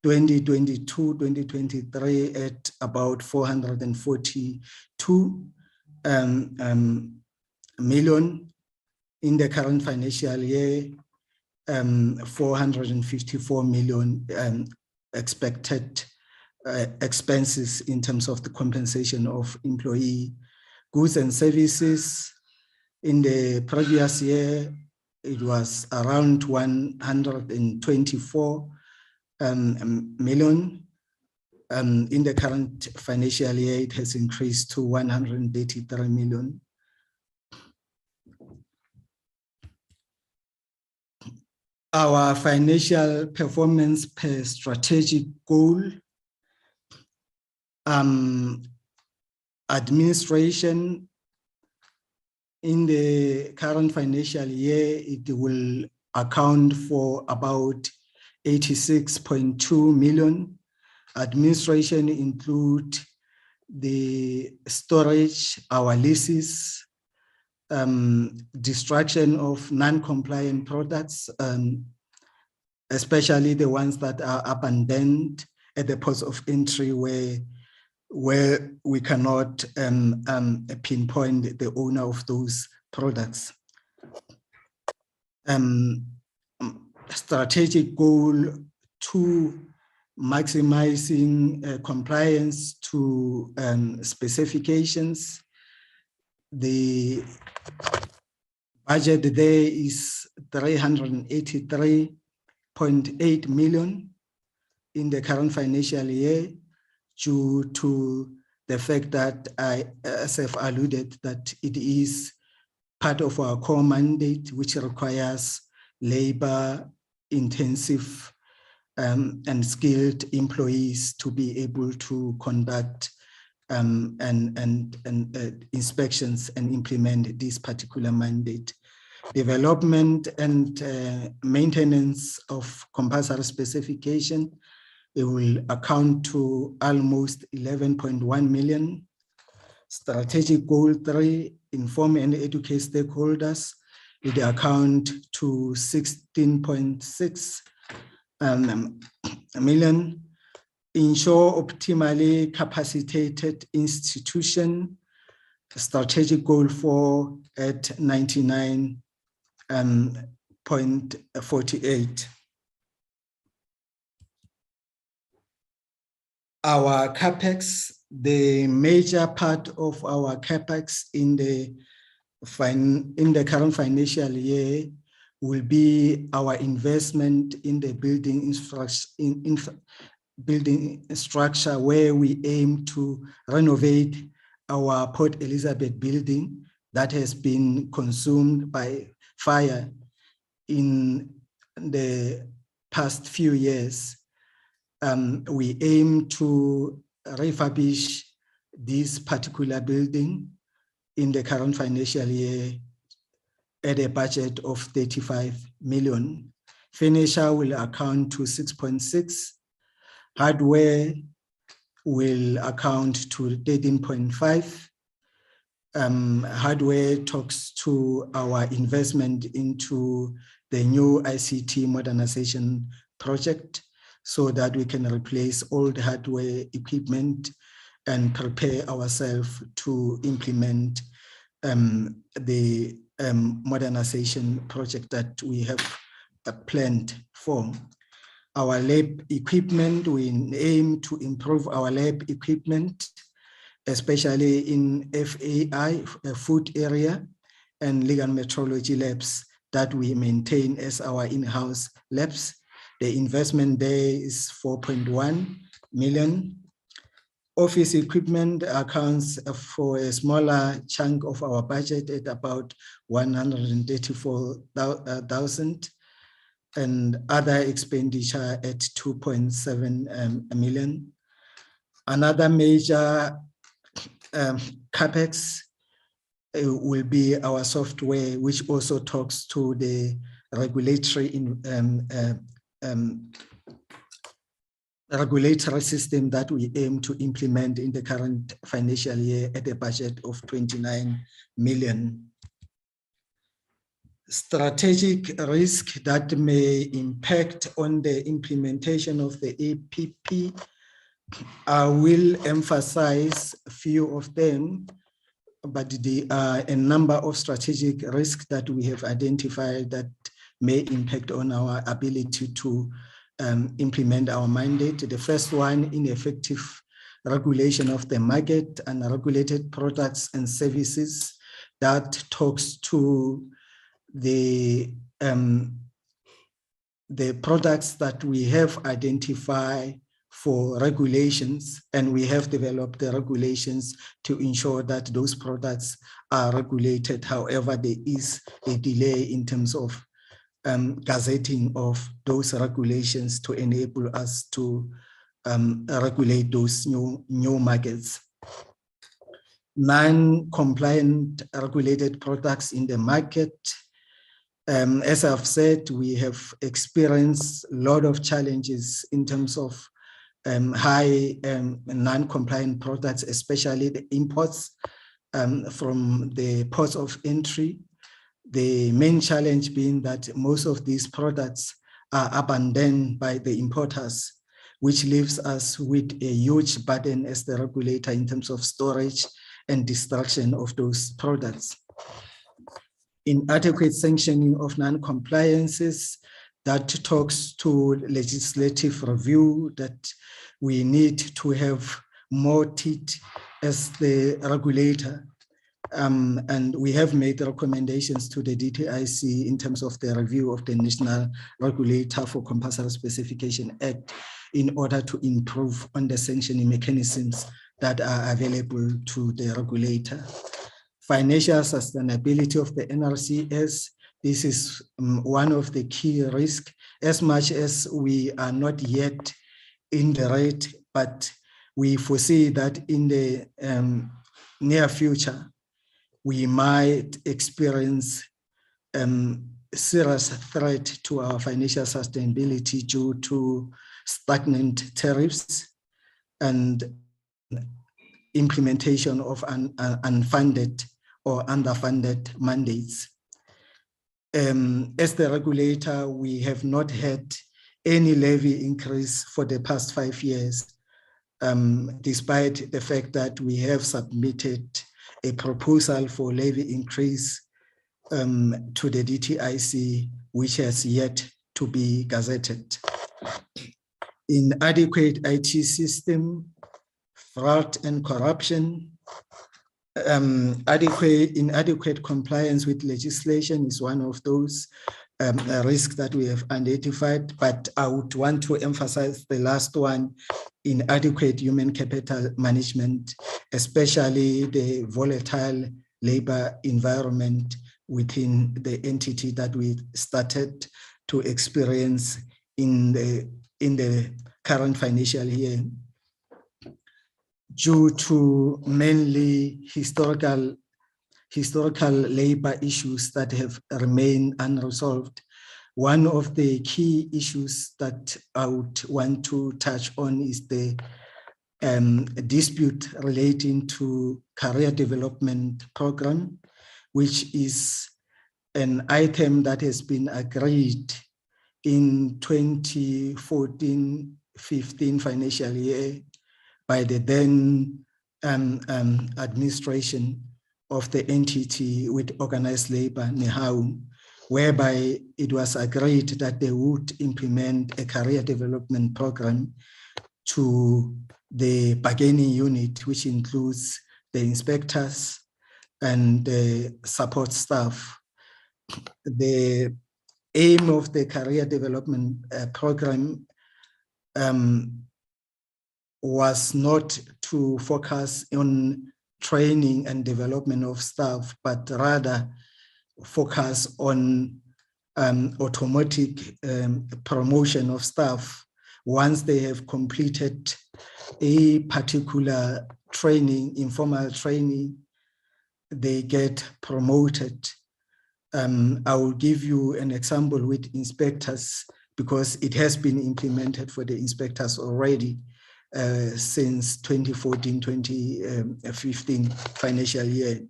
2022, 2023 at about 442 million. In the current financial year, 454 million expected expenses in terms of the compensation of employee. Goods and services, in the previous year, it was around 124 million. In the current financial year, it has increased to 183 million. Our financial performance per strategic goal, administration in the current financial year, it will account for about 86.2 million. Administration include the storage, our leases, destruction of non-compliant products, especially the ones that are abandoned at the ports of entry where we cannot pinpoint the owner of those products. Strategic goal 2, maximizing compliance to specifications. The budget there is 383.8 million in the current financial year, due to the fact that as I've alluded, that it is part of our core mandate, which requires labor-intensive and skilled employees to be able to conduct inspections and implement this particular mandate. Development and maintenance of compulsory specification, it will account to almost 11.1 million. Strategic goal 3, inform and educate stakeholders, it account to 16.6 million. Ensure optimally capacitated institution, strategic goal 4 at 99.48. Our CapEx, the major part of our CapEx in the current financial year will be our investment in the building structure, where we aim to renovate our Port Elizabeth building that has been consumed by fire in the past few years. We aim to refurbish this particular building in the current financial year at a budget of 35 million. Finisher will account to 6.6. Hardware will account to 13.5. Hardware talks to our investment into the new ICT modernization project, so that we can replace old hardware equipment and prepare ourselves to implement the modernization project that we have planned for. Our lab equipment, we aim to improve our lab equipment, especially in FAI, food area, and legal metrology labs that we maintain as our in-house labs. The investment there is 4.1 million. Office equipment accounts for a smaller chunk of our budget at about 134,000, and other expenditure at 2.7 million. Another major CapEx will be our software, which also talks to the regulatory system that we aim to implement in the current financial year at a budget of 29 million. Strategic risk that may impact on the implementation of the APP, I will emphasize a few of them, but there are a number of strategic risks that we have identified that may impact on our ability to implement our mandate. The first one, ineffective regulation of the market and regulated products and services. That talks to the products that we have identified for regulations, and we have developed the regulations to ensure that those products are regulated. However, there is a delay in terms of gazetting of those regulations to enable us to regulate those new markets. Non-compliant regulated products in the market. As I've said, we have experienced a lot of challenges in terms of high non-compliant products, especially the imports from the ports of entry. The main challenge being that most of these products are abandoned by the importers, which leaves us with a huge burden as the regulator in terms of storage and destruction of those products. Inadequate sanctioning of non-compliances. that talks to legislative review, that we need to have more teeth as the regulator. And we have made recommendations to the DTIC in terms of the review of the National Regulator for Compulsory Specification Act in order to improve on the sanctioning mechanisms that are available to the regulator. Financial sustainability of the NRCS, this is one of the key risks, as much as we are not yet in the red, but we foresee that in the near future, we might experience serious threat to our financial sustainability due to stagnant tariffs and implementation of unfunded or underfunded mandates. As the regulator, we have not had any levy increase for the past 5 years, despite the fact that we have submitted a proposal for levy increase to the DTIC, which has yet to be gazetted. Inadequate IT system, fraud and corruption, inadequate compliance with legislation is one of those risks that we have identified, but I would want to emphasize the last one, inadequate human capital management, especially the volatile labor environment within the entity that we started to experience in the current financial year, due to mainly historical labor issues that have remained unresolved. One of the key issues that I would want to touch on is the dispute relating to career development program, which is an item that has been agreed in 2014-15 financial year by the then administration of the entity with organized labor, NEHAU, whereby it was agreed that they would implement a career development program to the bargaining unit, which includes the inspectors and the support staff. The aim of the career development program was not to focus on training and development of staff, but rather focus on automatic promotion of staff. Once they have completed a particular training, informal training, they get promoted. I will give you an example with inspectors, because it has been implemented for the inspectors already since 2014-2015 financial year,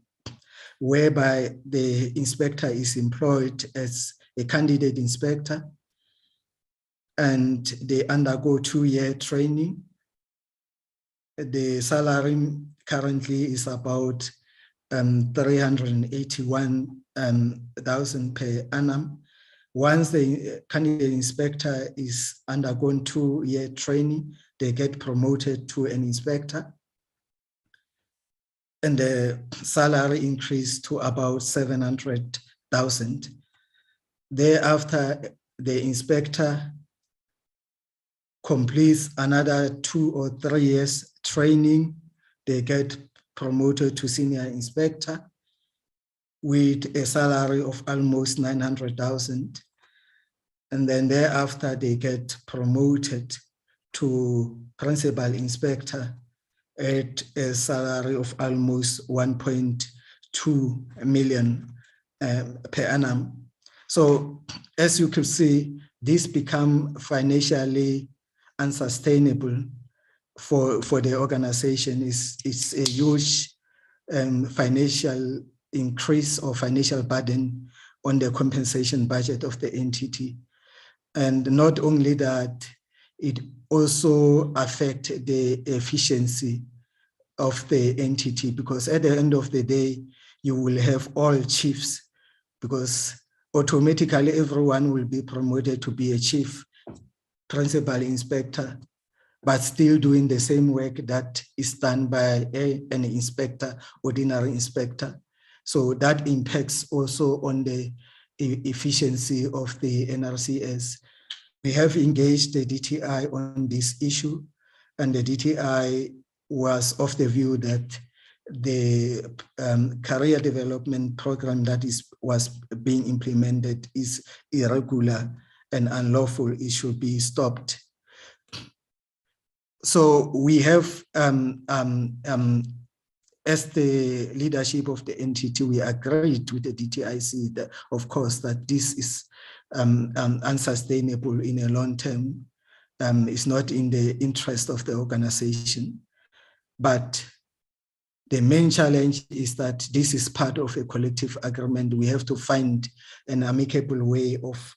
whereby the inspector is employed as a candidate inspector and they undergo 2-year training. The salary currently is about 381,000 per annum. Once the candidate inspector is undergone 2-year training, they get promoted to an inspector, and the salary increased to about 700,000. Thereafter, the inspector completes another 2 or 3 years training. They get promoted to senior inspector with a salary of almost 900,000. And then thereafter, they get promoted to principal inspector at a salary of almost 1.2 million per annum. So as you can see, this become financially unsustainable for the organization. It's a huge financial increase or financial burden on the compensation budget of the entity. And not only that, it also affects the efficiency of the entity, because at the end of the day, you will have all chiefs, because automatically everyone will be promoted to be a chief principal inspector, but still doing the same work that is done by an inspector, ordinary inspector. So that impacts also on the efficiency of the NRCS. We have engaged the DTI on this issue, and the DTI was of the view that the career development program that was being implemented is irregular and unlawful. It should be stopped. So we have, as the leadership of the entity, we agreed with the DTIC that, of course, that this is unsustainable in a long term. It's not in the interest of the organization. But the main challenge is that this is part of a collective agreement. We have to find an amicable way of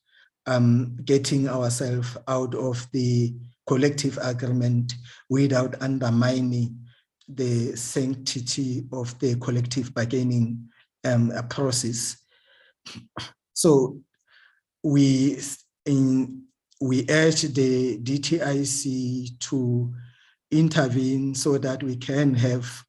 getting ourselves out of the collective agreement without undermining the sanctity of the collective bargaining process. So we urge the DTIC to intervene so that we can have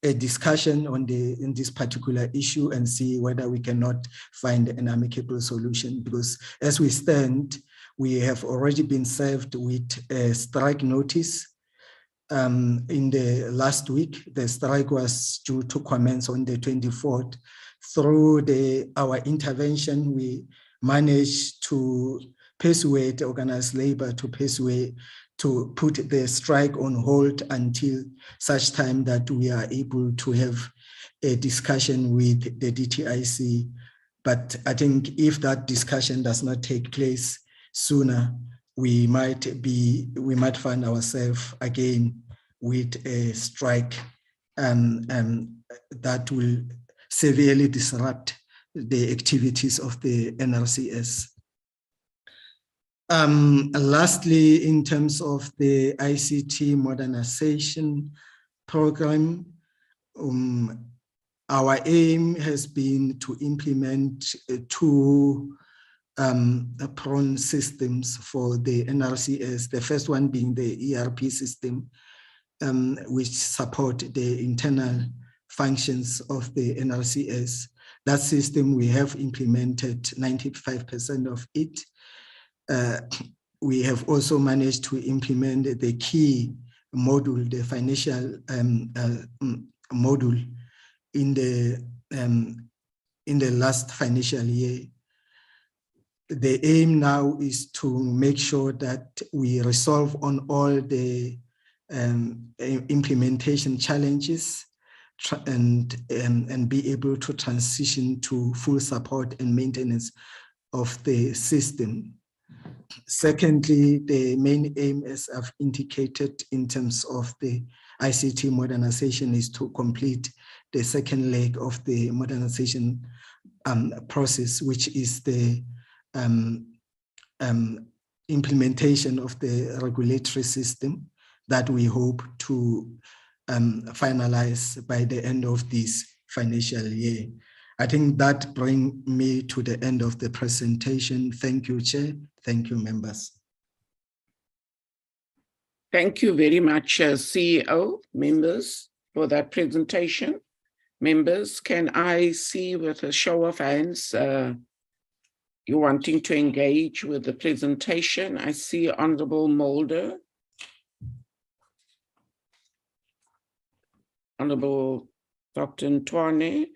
a discussion on in this particular issue and see whether we cannot find an amicable solution. Because as we stand, we have already been served with a strike notice. In the last week, the strike was due to commence on the 24th. Through our intervention, we managed to persuade organized labor to put the strike on hold until such time that we are able to have a discussion with the DTIC. But I think if that discussion does not take place sooner, we might find ourselves again with a strike that will severely disrupt the activities of the NRCS. Lastly, in terms of the ICT modernization program, our aim has been to implement two prone systems for the NRCS. The first one being the ERP system, which support the internal functions of the NRCS. That system, we have implemented 95% of it. We have also managed to implement the key module, the financial module in the last financial year. The aim now is to make sure that we resolve on all the implementation challenges and be able to transition to full support and maintenance of the system. Secondly, the main aim, as I've indicated in terms of the ICT modernization, is to complete the second leg of the modernization process, which is the implementation of the regulatory system that we hope to finalize by the end of this financial year. I think that brings me to the end of the presentation. Thank you, Chair. Thank you, members. Thank you very much, CEO, members, for that presentation. Members, can I see with a show of hands you wanting to engage with the presentation? I see Honorable Mulder. Honorable Dr. Ntwane.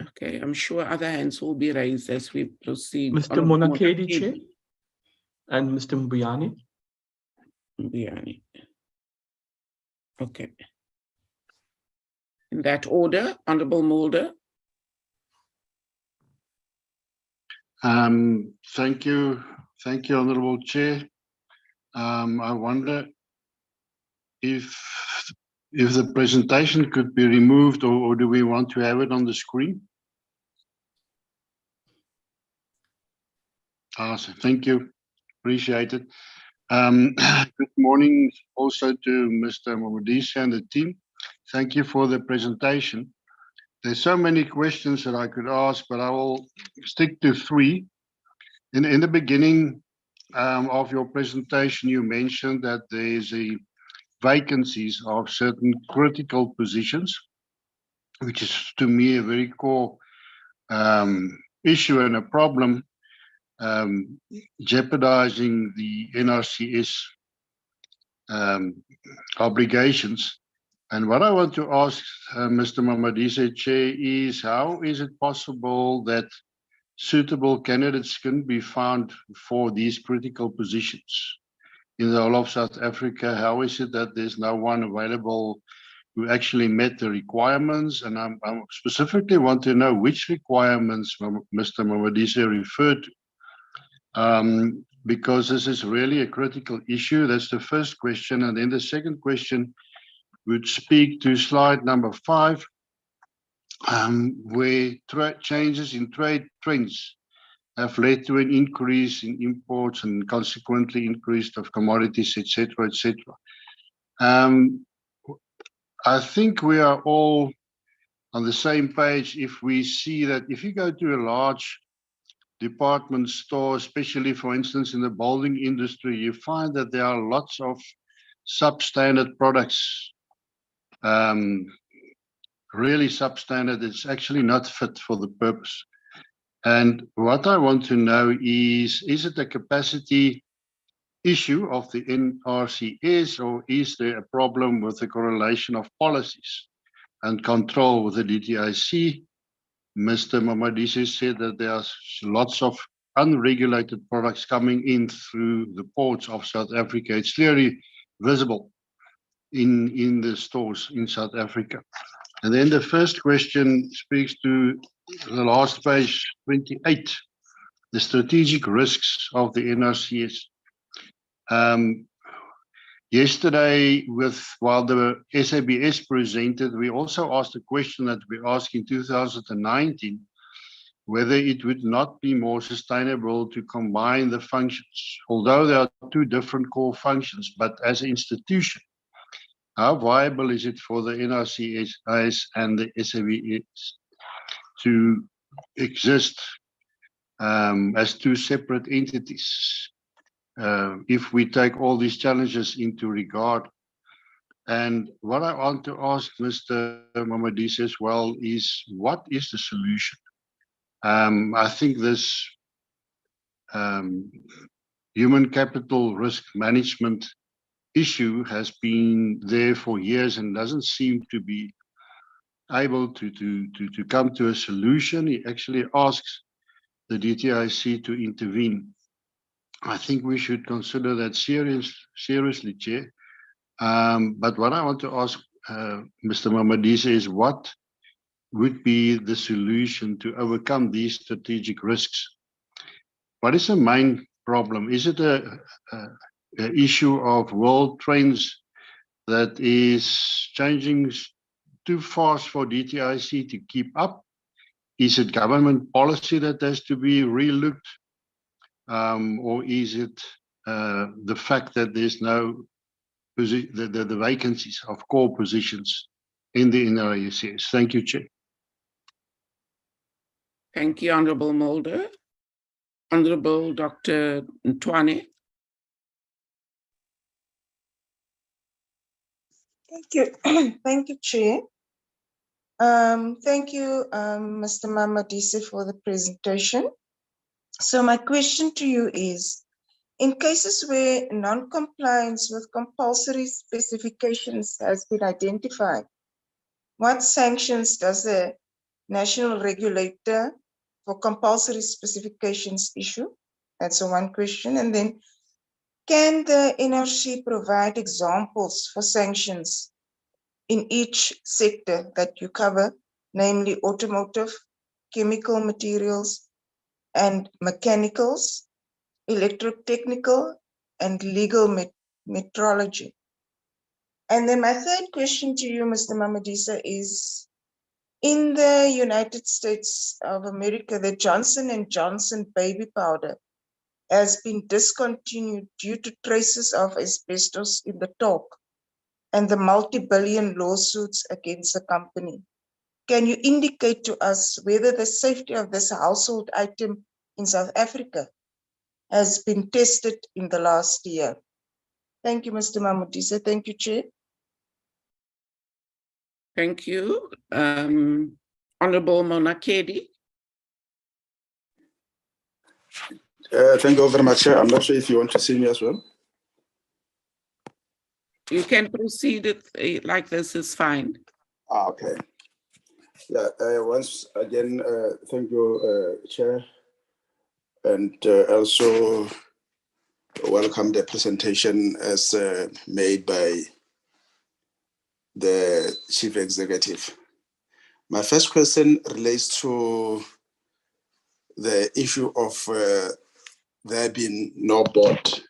Okay, I'm sure other hands will be raised as we proceed. Mr. Monakedi, Chair, and Mr. Mbuyane. Mbuyane. Okay. In that order, Honorable Mulder. Thank you, Honorable Chair. I wonder if the presentation could be removed, or do we want to have it on the screen? So thank you, appreciate it. Good morning also to Mr. Momadisa and the team. Thank you for the presentation. There's so many questions that I could ask, but I will stick to three. In the beginning of your presentation, you mentioned that there is a vacancies of certain critical positions, which is to me a very core issue and a problem, jeopardizing the NRCS obligations. And what I want to ask Mr. Mamadisa, Chair, is how is it possible that suitable candidates can be found for these critical positions in the whole of South Africa? How is it that there's no one available who actually met the requirements? And I specifically want to know which requirements Mr. Mamadisa referred to, because this is really a critical issue. That's the first question. And then the second question would speak to slide number 5, where changes in trade trends have led to an increase in imports and consequently increase of commodities, etc., etc. I think we are all on the same page if we see that if you go to a large department store, especially for instance in the building industry, you find that there are lots of substandard products, really substandard. It's actually not fit for the purpose. And what I want to know is it a capacity issue of the NRCS, or is there a problem with the correlation of policies and control with the DTIC? Mr. Mamadisa said that there are lots of unregulated products coming in through the ports of South Africa. It's clearly visible in the stores in South Africa. And then the first question speaks to the last page, 28, the strategic risks of the NRCS. Yesterday, while the SABS presented, we also asked a question that we asked in 2019, whether it would not be more sustainable to combine the functions, although there are two different core functions, but as an institution, how viable is it for the NRCS and the SABS to exist as two separate entities? If we take all these challenges into regard. And what I want to ask Mr. Mamadisa as well is, what is the solution? I think this human capital risk management issue has been there for years and doesn't seem to be able to come to a solution. He actually asks the DTIC to intervene. I think we should consider that seriously, Chair. But what I want to ask Mr. Mamadisa is, what would be the solution to overcome these strategic risks? What is the main problem? Is it an issue of world trends that is changing too fast for DTIC to keep up? Is it government policy that has to be relooked? Or is it the fact that there's no the vacancies of core positions in the NRCS? Thank you, Chair. Thank you, Honourable Mulder. Honourable Dr. Ntwane. Thank you. Thank you, Chair. Thank you, Mr. Mamadisa, for the presentation. So my question to you is, in cases where non-compliance with compulsory specifications has been identified, what sanctions does the national regulator for compulsory specifications issue? That's one question. And then, can the NRC provide examples for sanctions in each sector that you cover, namely automotive, chemical materials, and mechanicals, electrotechnical, and legal metrology? And then my third question to you, Mr. Mamadisa, is, in the United States of America, the Johnson & Johnson baby powder has been discontinued due to traces of asbestos in the talk and the multi-billion lawsuits against the company. Can you indicate to us whether the safety of this household item in South Africa has been tested in the last year? Thank you, Mr. Mamodisa. Thank you, Chair. Thank you. Honorable Monakedi. Thank you very much, Chair. I'm not sure if you want to see me as well. You can proceed it like this is fine. Okay. Yeah, once again, thank you, Chair, and also welcome the presentation as made by the Chief Executive. My first question relates to the issue of there being no board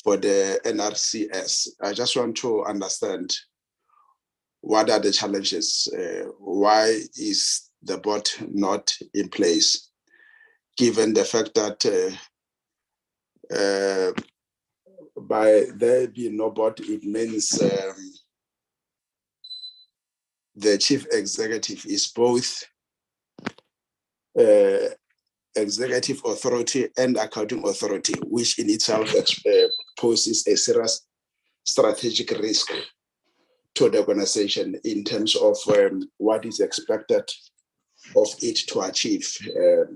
for the NRCS. I just want to understand what are the challenges? Why is the board not in place? Given the fact that by there being no board, it means the chief executive is both executive authority and accounting authority, which in itself poses a serious strategic risk to the organization in terms of what is expected of it to achieve,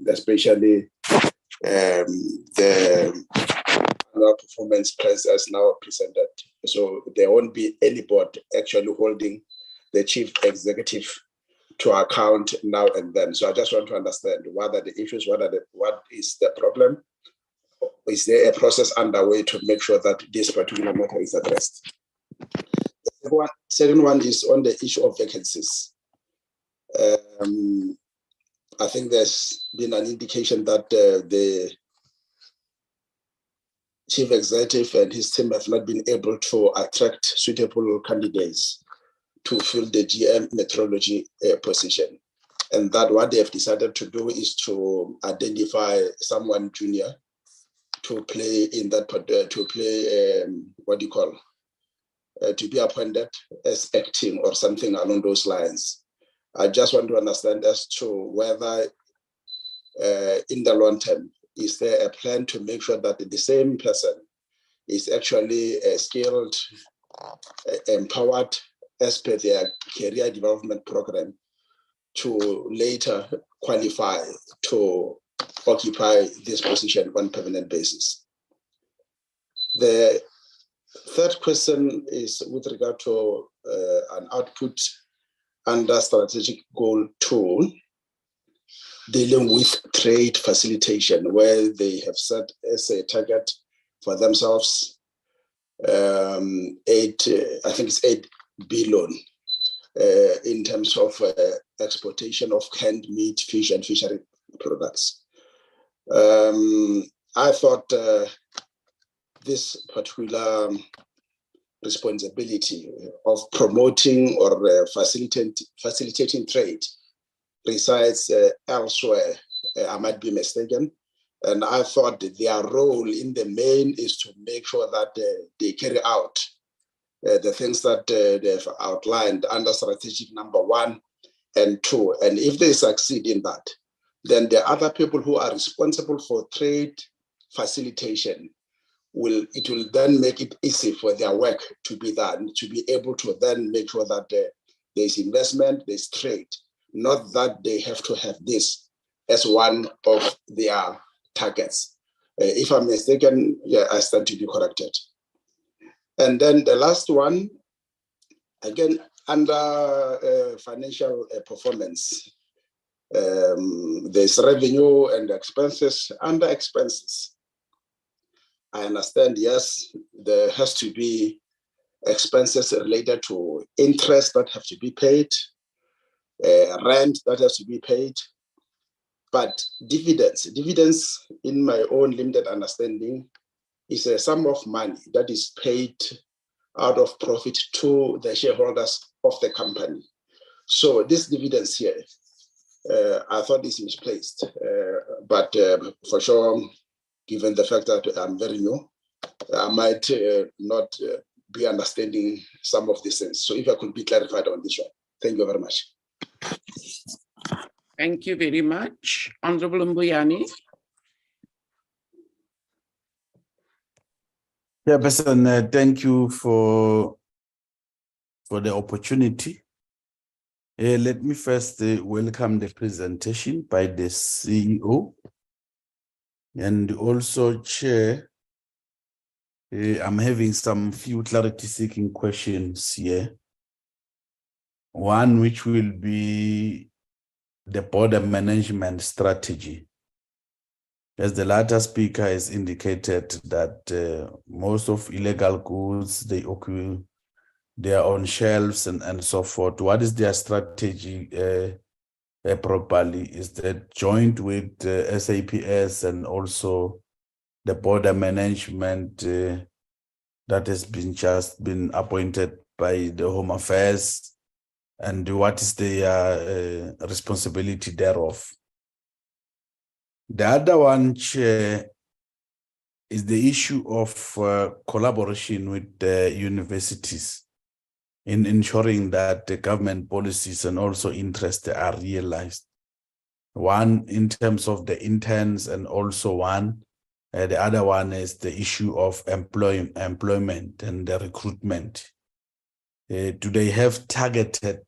especially the annual performance plans as now presented. So there won't be any board actually holding the chief executive to account now and then. So I just want to understand what are the issues, what is the problem? Is there a process underway to make sure that this particular matter is addressed? The second one is on the issue of vacancies. I think there's been an indication that the chief executive and his team have not been able to attract suitable candidates to fill the GM metrology position. And that what they have decided to do is to identify someone junior to play in that, to be appointed as acting or something along those lines. I just want to understand as to whether in the long term, is there a plan to make sure that the same person is actually skilled, empowered as per their career development program to later qualify to occupy this position on a permanent basis? The third question is with regard to an output under strategic goal 2, dealing with trade facilitation, where they have set as a target for themselves 8 billion in terms of exportation of canned meat, fish, and fishery products. I thought this particular responsibility of promoting or facilitating trade resides elsewhere. I might be mistaken. And I thought that their role in the main is to make sure that they carry out the things that they've outlined under strategic number 1 and 2. And if they succeed in that, then the other people who are responsible for trade facilitation will then make it easy for their work to be done, to be able to then make sure that there's investment, there's trade, not that they have to have this as one of their targets. If I'm mistaken, yeah, I stand to be corrected. And then the last one, again, under financial performance, there's revenue and expenses. Under expenses, I understand, yes, there has to be expenses related to interest that have to be paid, rent that has to be paid, but dividends in my own limited understanding is a sum of money that is paid out of profit to the shareholders of the company. So this dividends here, I thought is misplaced, but for sure, given the fact that I'm very new, I might not be understanding some of these things. So if I could be clarified on this one. Thank you very much. Thank you very much. Honorable Mbuyani. Chairperson, thank you for the opportunity. Let me first welcome the presentation by the CEO and also Chair. I'm having some few clarity seeking questions here. One which will be the border management strategy. As the latter speaker has indicated that most of illegal goods, they are on shelves and so forth. What is their strategy properly? Is that joint with SAPS and also the border management that has just been appointed by the Home Affairs? And what is their responsibility thereof? The other one, Chair, is the issue of collaboration with the universities in ensuring that the government policies and also interests are realized. One, in terms of the interns, and also the other one is the issue of employment and the recruitment. Do they have targeted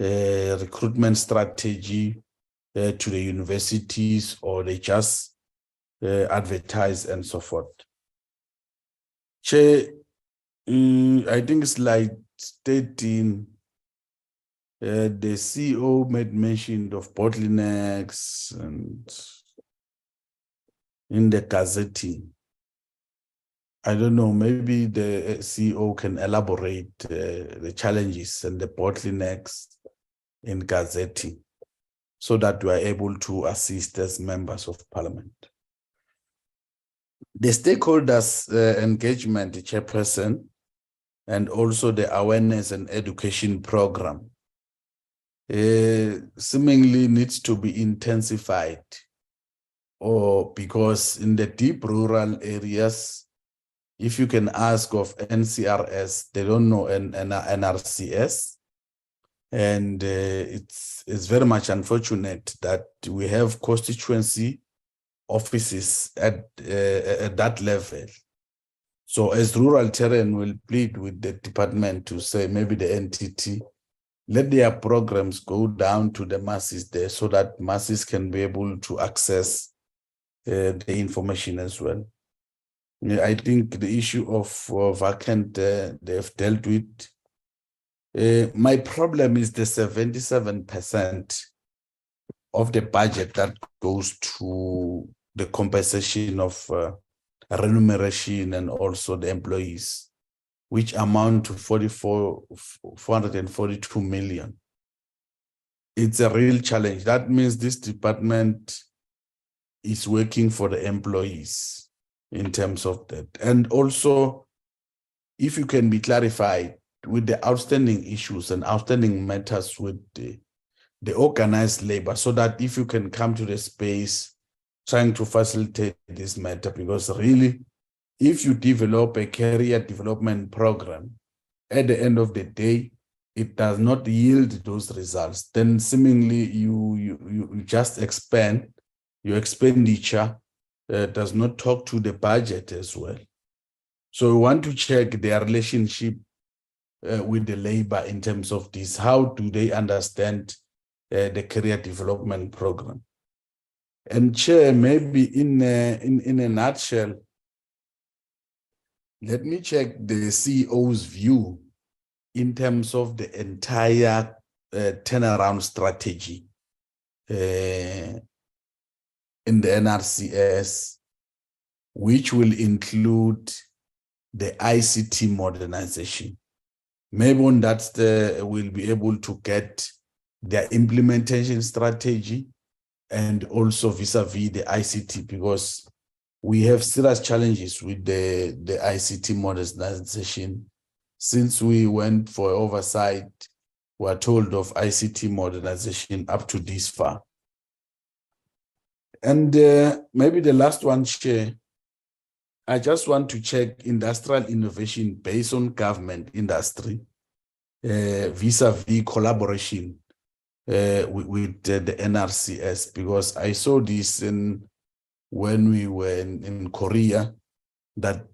recruitment strategy to the universities, or they just advertise and so forth? Chair, I think slide 13, the CEO made mention of bottlenecks and in the gazetting. I don't know, maybe the CEO can elaborate the challenges and the bottlenecks in gazetting so that we are able to assist as members of parliament. The stakeholders engagement, Chairperson, and also the awareness and education program seemingly needs to be intensified, or because in the deep rural areas, if you can ask of NCRS, they don't know NRCS. And it's very much unfortunate that we have constituency offices at that level. So as rural terrain will plead with the department to say, maybe the entity, let their programs go down to the masses there so that masses can be able to access the information as well. I think the issue of vacant they've dealt with. My problem is the 77% of the budget that goes to the compensation of remuneration and also the employees, which amount to 442 million. It's a real challenge. That means this department is working for the employees in terms of that. And also, if you can be clarified with the outstanding issues and outstanding matters with the organized labor, so that if you can come to the space trying to facilitate this matter, because really, if you develop a career development program, at the end of the day, it does not yield those results, then seemingly you just expand, your expenditure does not talk to the budget as well. So we want to check their relationship with the labor in terms of this. How do they understand the career development program? And Chair, maybe in a nutshell, let me check the CEO's view in terms of the entire turnaround strategy in the NRCS, which will include the ICT modernization. Maybe on that we'll be able to get their implementation strategy and also vis-a-vis the ICT, because we have serious challenges with the ICT modernization. Since we went for oversight, we are told of ICT modernization up to this far. And maybe the last one, Chair, I just want to check industrial innovation based on government industry, vis-a-vis collaboration with the NRCS, because I saw this when we were in Korea, that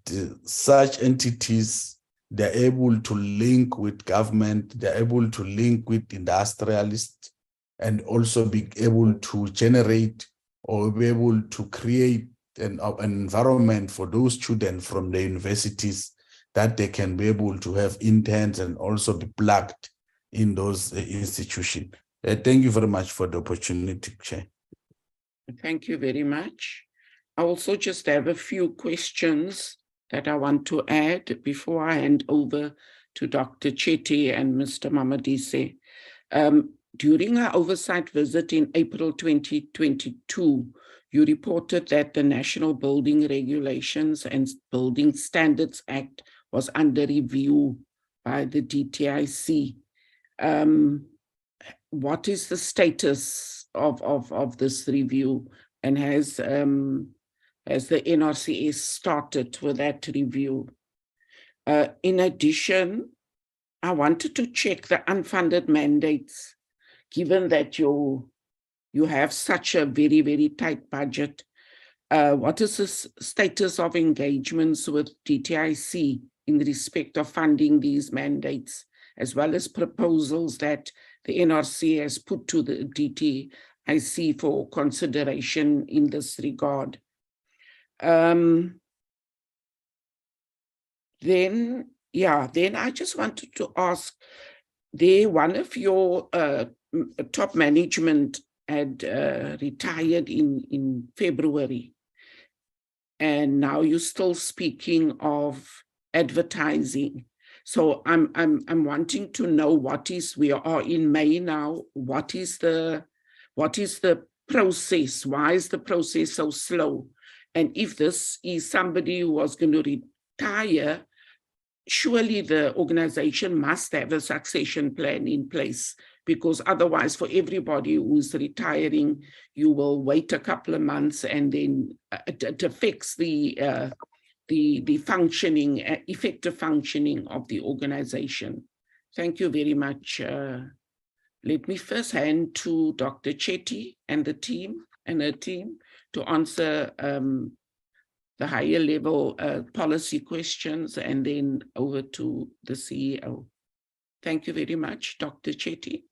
such entities, they're able to link with government, they're able to link with industrialists, and also be able to generate or be able to create an environment for those students from the universities that they can be able to have interns and also be plugged in those institutions. Thank you very much for the opportunity, Chair. Thank you very much. I also just have a few questions that I want to add before I hand over to Dr. Chetty and Mr. Mamadise. During our oversight visit in April 2022, you reported that the National Building Regulations and Building Standards Act was under review by the DTIC. What is the status of this review, and has the NRCS started with that review? In addition, I wanted to check the unfunded mandates, given that you have such a very, very tight budget. What is the status of engagements with DTIC in respect of funding these mandates, as well as proposals that the NRCS put to the DTIC for consideration in this regard? Then I just wanted to ask, one of your top management had retired in February, and now you're still speaking of advertising. So I'm wanting to know we are in May now. What is the process? Why is the process so slow? And if this is somebody who was going to retire, surely the organization must have a succession plan in place, because otherwise for everybody who's retiring, you will wait a couple of months and then it affects the functioning, effective functioning of the organization. Thank you very much. Let me first hand to Dr. Chetty and her team to answer the higher level policy questions, and then over to the CEO. Thank you very much, Dr. Chetty.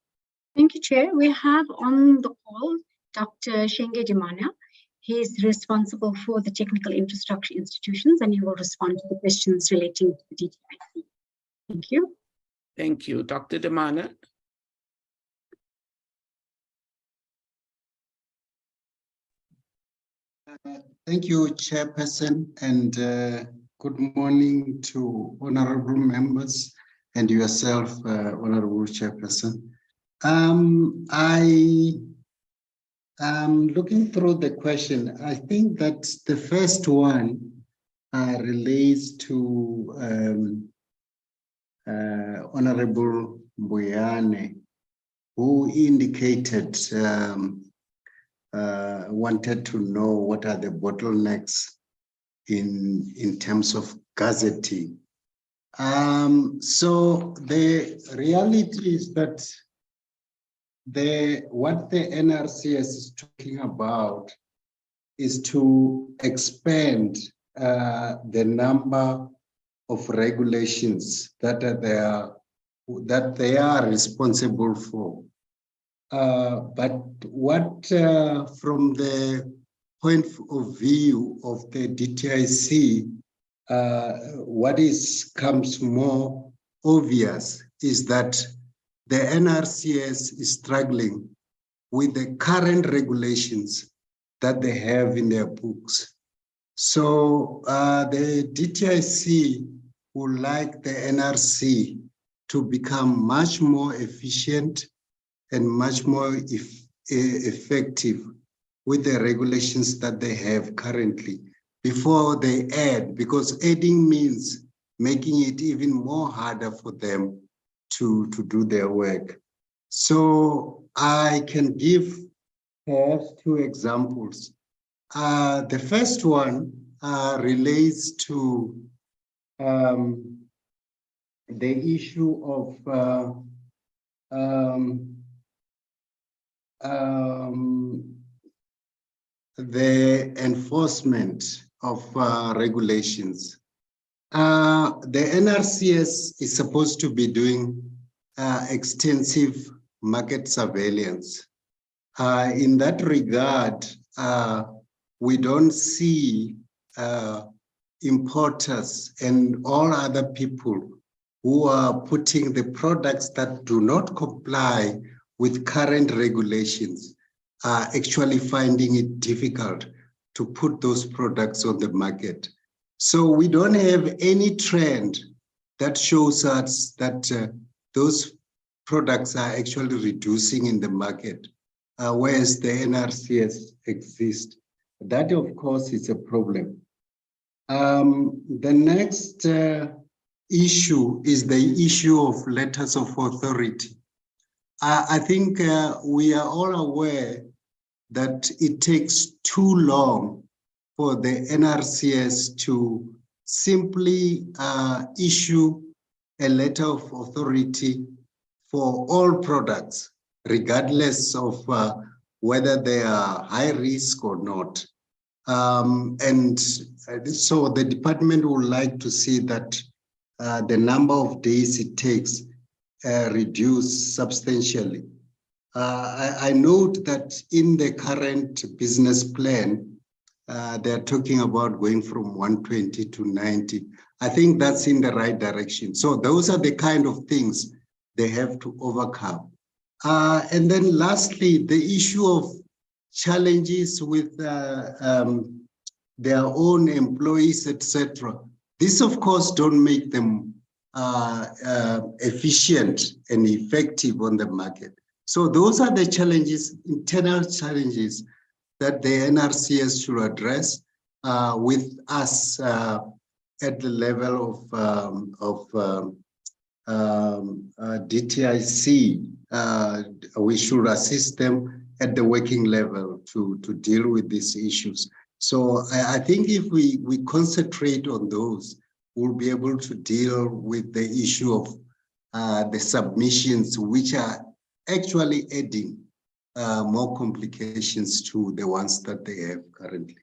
Thank you, Chair. We have on the call Dr. Shenge Dimania. He is responsible for the technical infrastructure institutions, and he will respond to the questions relating to the DTIC. Thank you. Thank you, Dr. Dimania. Thank you, Chairperson, and good morning to honorable members and yourself, honorable Chairperson. I am looking through the question. I think that the first one relates to Honorable Boyane, who indicated wanted to know what are the bottlenecks in terms of gazetting. So the reality is that what the NRCS is talking about is to expand the number of regulations that they are responsible for. But what, from the point of view of the DTIC, what comes more obvious is that the NRCS is struggling with the current regulations that they have in their books. So the DTIC would like the NRC to become much more efficient and much more effective with the regulations that they have currently before they add, because adding means making it even more harder for them to do their work. So I can give perhaps two examples The first one relates to the issue of the enforcement of regulations. The NRCS is supposed to be doing extensive market surveillance. In that regard, we don't see importers and all other people who are putting the products that do not comply with current regulations are actually finding it difficult to put those products on the market. So we don't have any trend that shows us that those products are actually reducing in the market, whereas the NRCS exists. That, of course, is a problem. The next issue is the issue of letters of authority. I think we are all aware that it takes too long for the NRCS to simply issue a letter of authority for all products, regardless of whether they are high risk or not. And so the department would like to see that the number of days it takes reduce substantially. I note that in the current business plan, they're talking about going from 120 to 90. I think that's in the right direction. So those are the kind of things they have to overcome. And then lastly, the issue of challenges with their own employees, etc. This, of course, don't make them efficient and effective on the market. So those are the challenges, internal challenges, that the NRCS should address with us at the level of DTIC. We should assist them at the working level to deal with these issues. So I think if we concentrate on those, we'll be able to deal with the issue of the submissions, which are actually adding more complications to the ones that they have currently.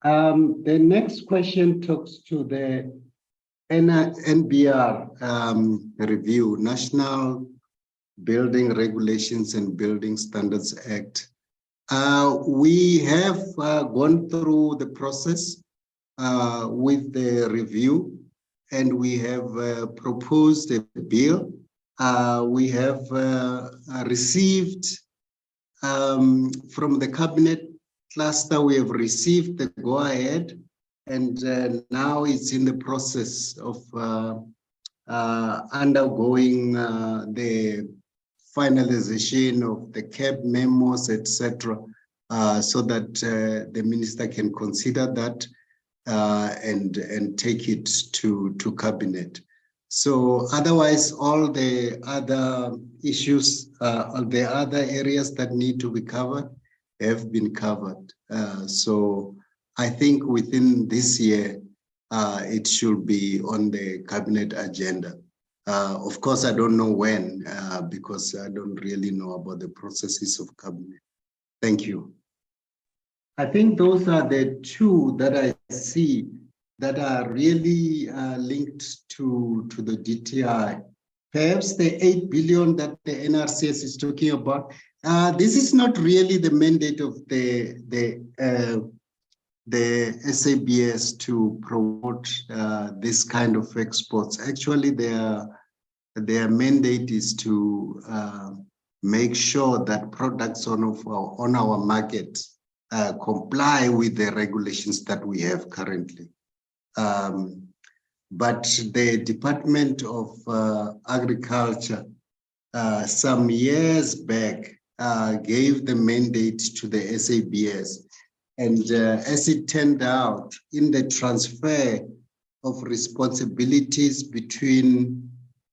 The next question talks to the NBR review, National Building Regulations and Building Standards Act. We have gone through the process with the review, and we have proposed a bill. We have received from the cabinet cluster, we have received the go-ahead, and now it's in the process of undergoing the finalization of the CAB memos, etc., so that the minister can consider that and take it to cabinet. So otherwise, all the other issues, the other areas that need to be covered have been covered. So I think within this year, it should be on the cabinet agenda. Of course, I don't know when, because I don't really know about the processes of cabinet. Thank you. I think those are the two that I see that are really linked to the DTI. Perhaps the 8 billion that the NRCS is talking about, this is not really the mandate of the SABS to promote this kind of exports. Actually, their mandate is to make sure that products on our market comply with the regulations that we have currently. But the Department of Agriculture some years back gave the mandate to the SABS. And as it turned out, in the transfer of responsibilities between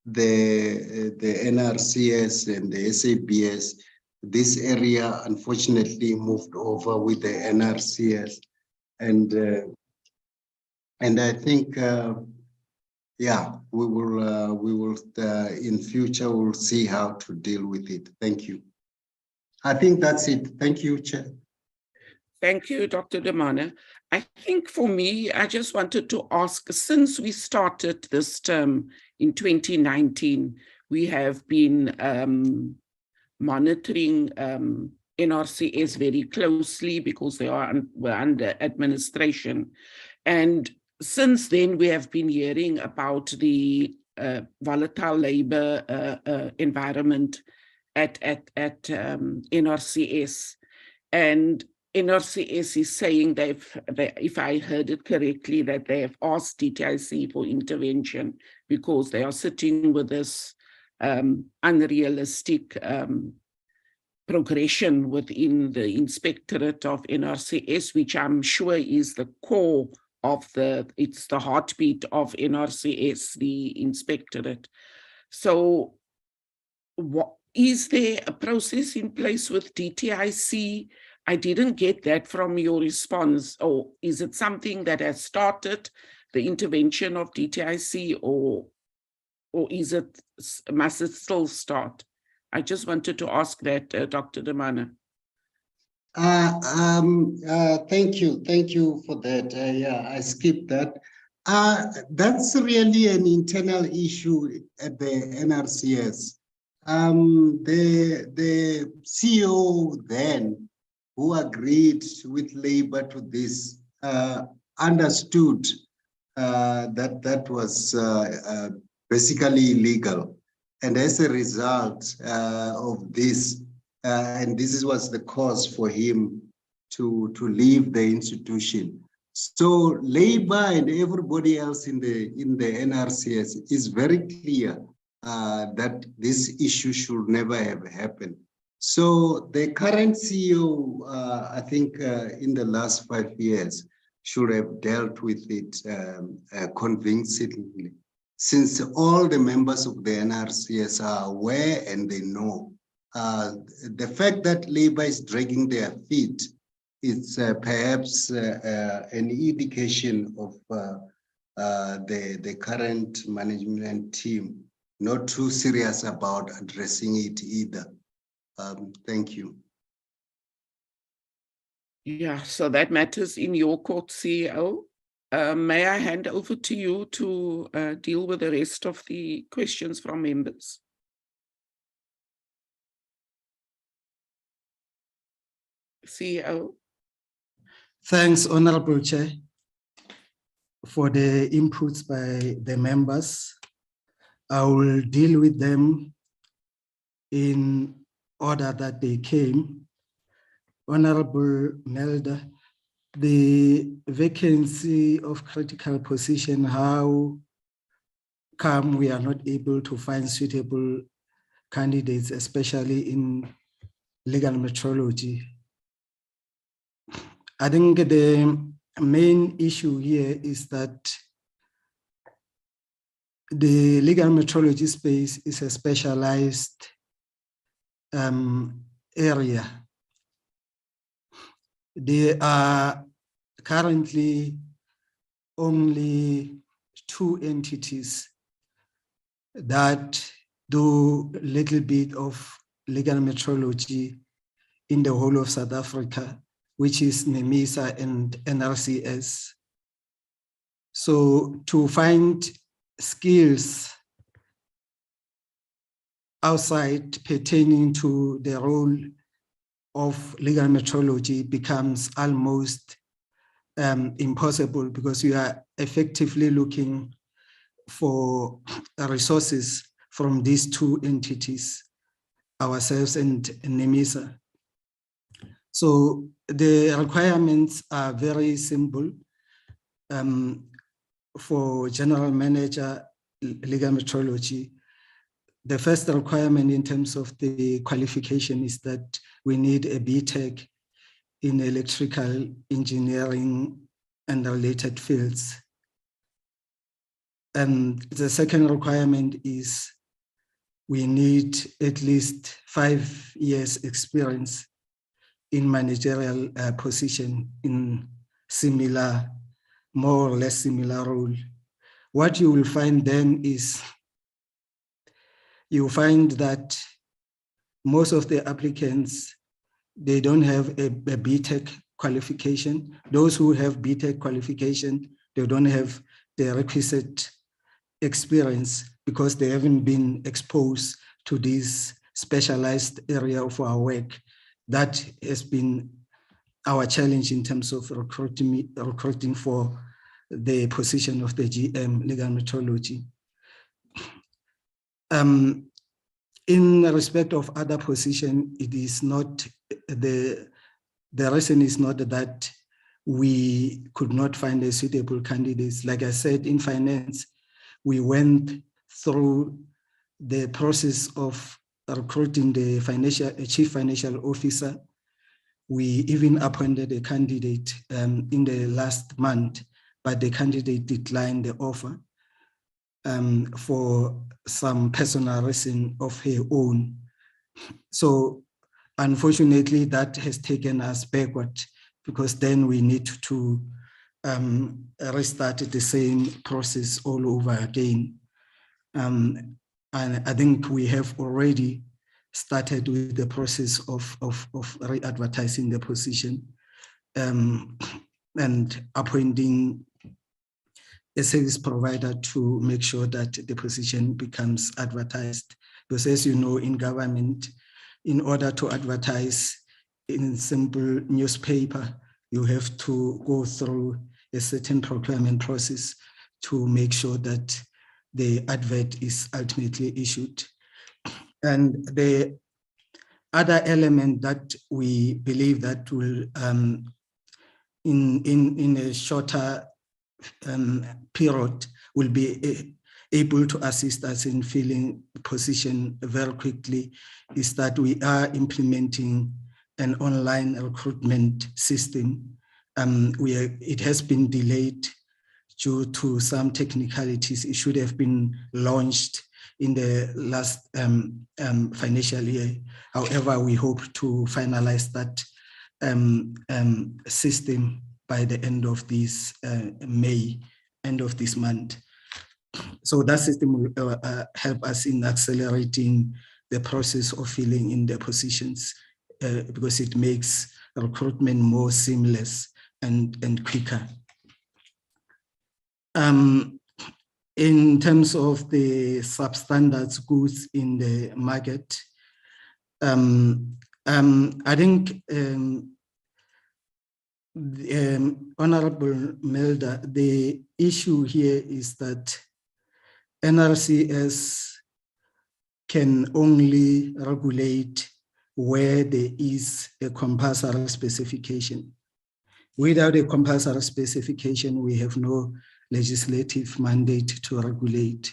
the NRCS and the SABS, this area unfortunately moved over with the NRCS, and I think yeah, we will in future we'll see how to deal with it. Thank you. I think that's it. Thank you, Chair. Thank you, Dr. Demane. I think for me, I just wanted to ask, since we started this term in 2019, we have been monitoring NRCS very closely because they were under administration. And since then, we have been hearing about the volatile labor environment at NRCS. And NRCS is saying if I heard it correctly, that they have asked DTIC for intervention because they are sitting with this unrealistic progression within the inspectorate of NRCS, which I'm sure is the core of it's the heartbeat of NRCS, the inspectorate. So is there a process in place with DTIC? I didn't get that from your response. Or is it something that has started, the intervention of DTIC, or must it still start? I just wanted to ask that, Dr. Demane. Thank you for that. Yeah, I skipped that. That's really an internal issue at the NRCS. The CEO then, who agreed with labor to this, understood that was basically illegal. And as a result of this, and this was the cause for him to leave the institution. So labor and everybody else in the NRCS is very clear that this issue should never have happened. So the current CEO, I think in the last 5 years, should have dealt with it convincingly, since all the members of the NRCS are aware and they know. The fact that labor is dragging their feet is perhaps an indication of the current management team not too serious about addressing it either. Thank you. Yeah, so that matters in your court, CEO. May I hand over to you to deal with the rest of the questions from members? CEO. Thanks, Honorable Chair, for the inputs by the members. I will deal with them in order that they came. Honorable Melda, the vacancy of critical position, how come we are not able to find suitable candidates, especially in legal metrology? I think the main issue here is that the legal metrology space is a specialized area. There are currently only 2 entities that do a little bit of legal metrology in the whole of South Africa, which is NEMISA and NRCS. So to find skills outside pertaining to the role of legal metrology becomes almost impossible, because we are effectively looking for resources from these 2 entities, ourselves and NEMISA. So the requirements are very simple. For general manager legal metrology, the first requirement in terms of the qualification is that we need a BTech in electrical engineering and related fields. And the second requirement is we need at least 5 years experience in managerial position in similar, more or less similar role. What you will find then is you find that most of the applicants, they don't have a BTEC qualification. Those who have BTEC qualification, they don't have the requisite experience because they haven't been exposed to this specialized area of our work. That has been our challenge in terms of recruiting for the position of the GM legal metrology. In respect of other position, it is not the reason is not that we could not find a suitable candidates. Like I said, in finance, we went through the process of recruiting the chief financial officer. We even appointed a candidate in the last month, but the candidate declined the offer for some personal reason of her own. So unfortunately, that has taken us backward because then we need to restart the same process all over again. And I think we have already started with the process of re-advertising the position and appointing a service provider to make sure that the position becomes advertised. Because as you know, in government, in order to advertise in simple newspaper, you have to go through a certain procurement process to make sure that the advert is ultimately issued. And the other element that we believe that will, in a shorter period, will be able to assist us in filling position very quickly is that we are implementing an online recruitment system. It has been delayed due to some technicalities. It should have been launched in the last financial year. However, we hope to finalize that system by the end of this May, end of this month. So that system will help us in accelerating the process of filling in the positions because it makes recruitment more seamless and quicker. In terms of the substandard goods in the market, I think Honorable Melda, the issue here is that NRCS can only regulate where there is a compulsory specification. Without a compulsory specification, we have no legislative mandate to regulate.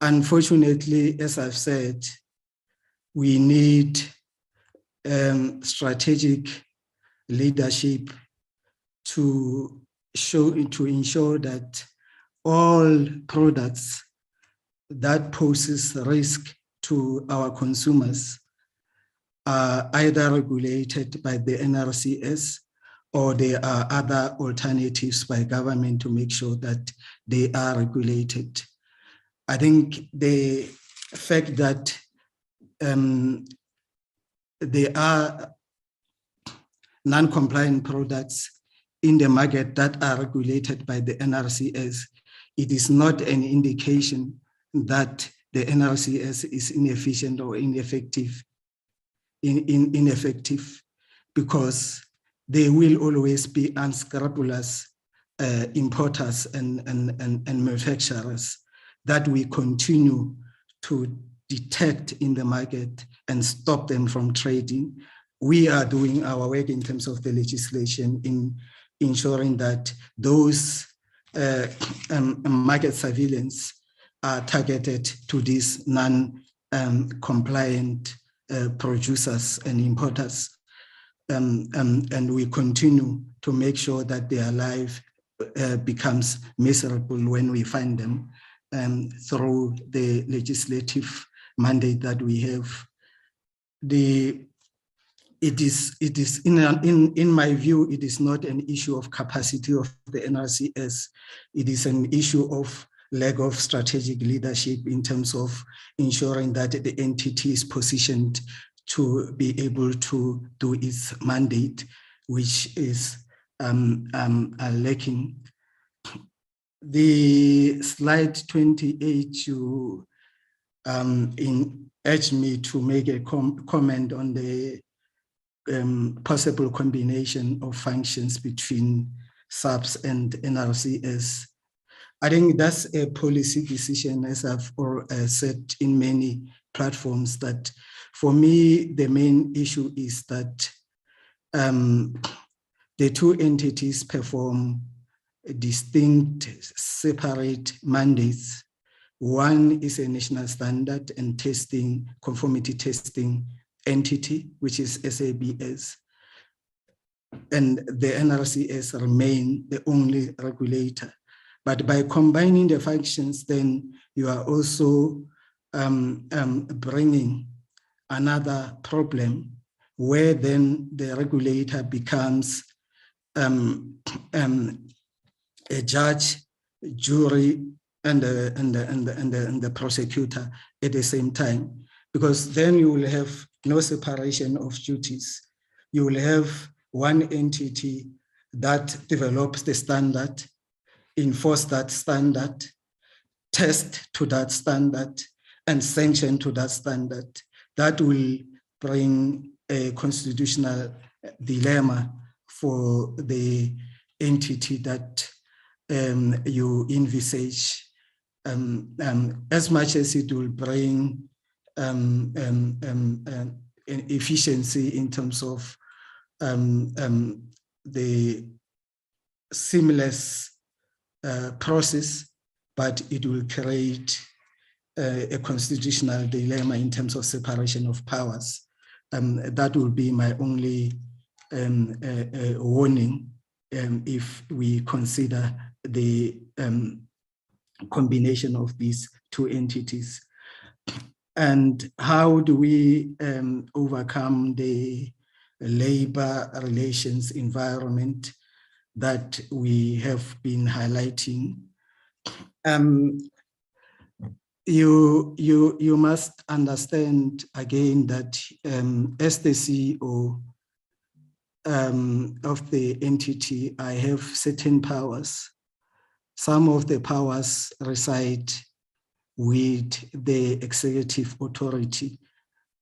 Unfortunately, as I've said, we need strategic leadership to ensure that all products that poses risk to our consumers are either regulated by the NRCS or there are other alternatives by government to make sure that they are regulated. I think the fact that there are non-compliant products in the market that are regulated by the NRCS, it is not an indication that the NRCS is inefficient or ineffective, because there will always be unscrupulous importers and manufacturers that we continue to detect in the market and stop them from trading. We are doing our work in terms of the legislation in ensuring that those market surveillance are targeted to these non-compliant producers and importers. And we continue to make sure that their life becomes miserable when we find them. through the legislative mandate that we have. It is in my view, it is not an issue of capacity of the NRCS. It is an issue of lack of strategic leadership in terms of ensuring that the entity is positioned to be able to do its mandate, which is lacking. The slide 28, you urged me to make a comment on the possible combination of functions between SAPS and NRCS. I think that's a policy decision, as I've said in many platforms, that for me, the main issue is that the two entities perform distinct, separate mandates. One is a national standard and testing, conformity testing entity, which is SABS. And the NRCS remain the only regulator. But by combining the functions, then you are also bringing another problem where then the regulator becomes a judge, jury, and the prosecutor at the same time, because then you will have no separation of duties. You will have one entity that develops the standard, enforce that standard, test to that standard, and sanction to that standard. That will bring a constitutional dilemma for the entity that you envisage, as much as it will bring an efficiency in terms of the seamless process, but it will create a constitutional dilemma in terms of separation of powers. That will be my only warning if we consider the combination of these two entities. And how do we overcome the labor relations environment that we have been highlighting? You must understand again that as the CEO of the entity, I have certain powers. Some of the powers reside with the executive authority,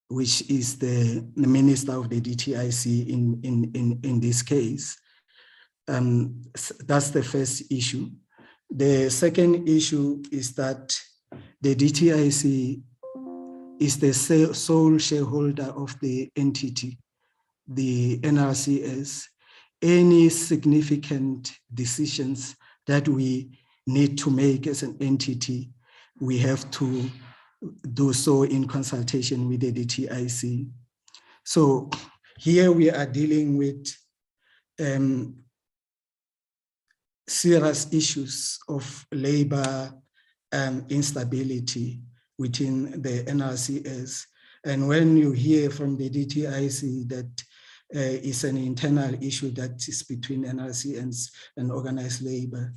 which is the minister of the DTIC in this case. That's the first issue. The second issue is that the DTIC is the sole shareholder of the entity, the NRCS. Any significant decisions that we need to make as an entity, we have to do so in consultation with the DTIC. So here we are dealing with serious issues of labor instability within the NRCS. And when you hear from the DTIC that it's an internal issue that is between NRC and organized labor,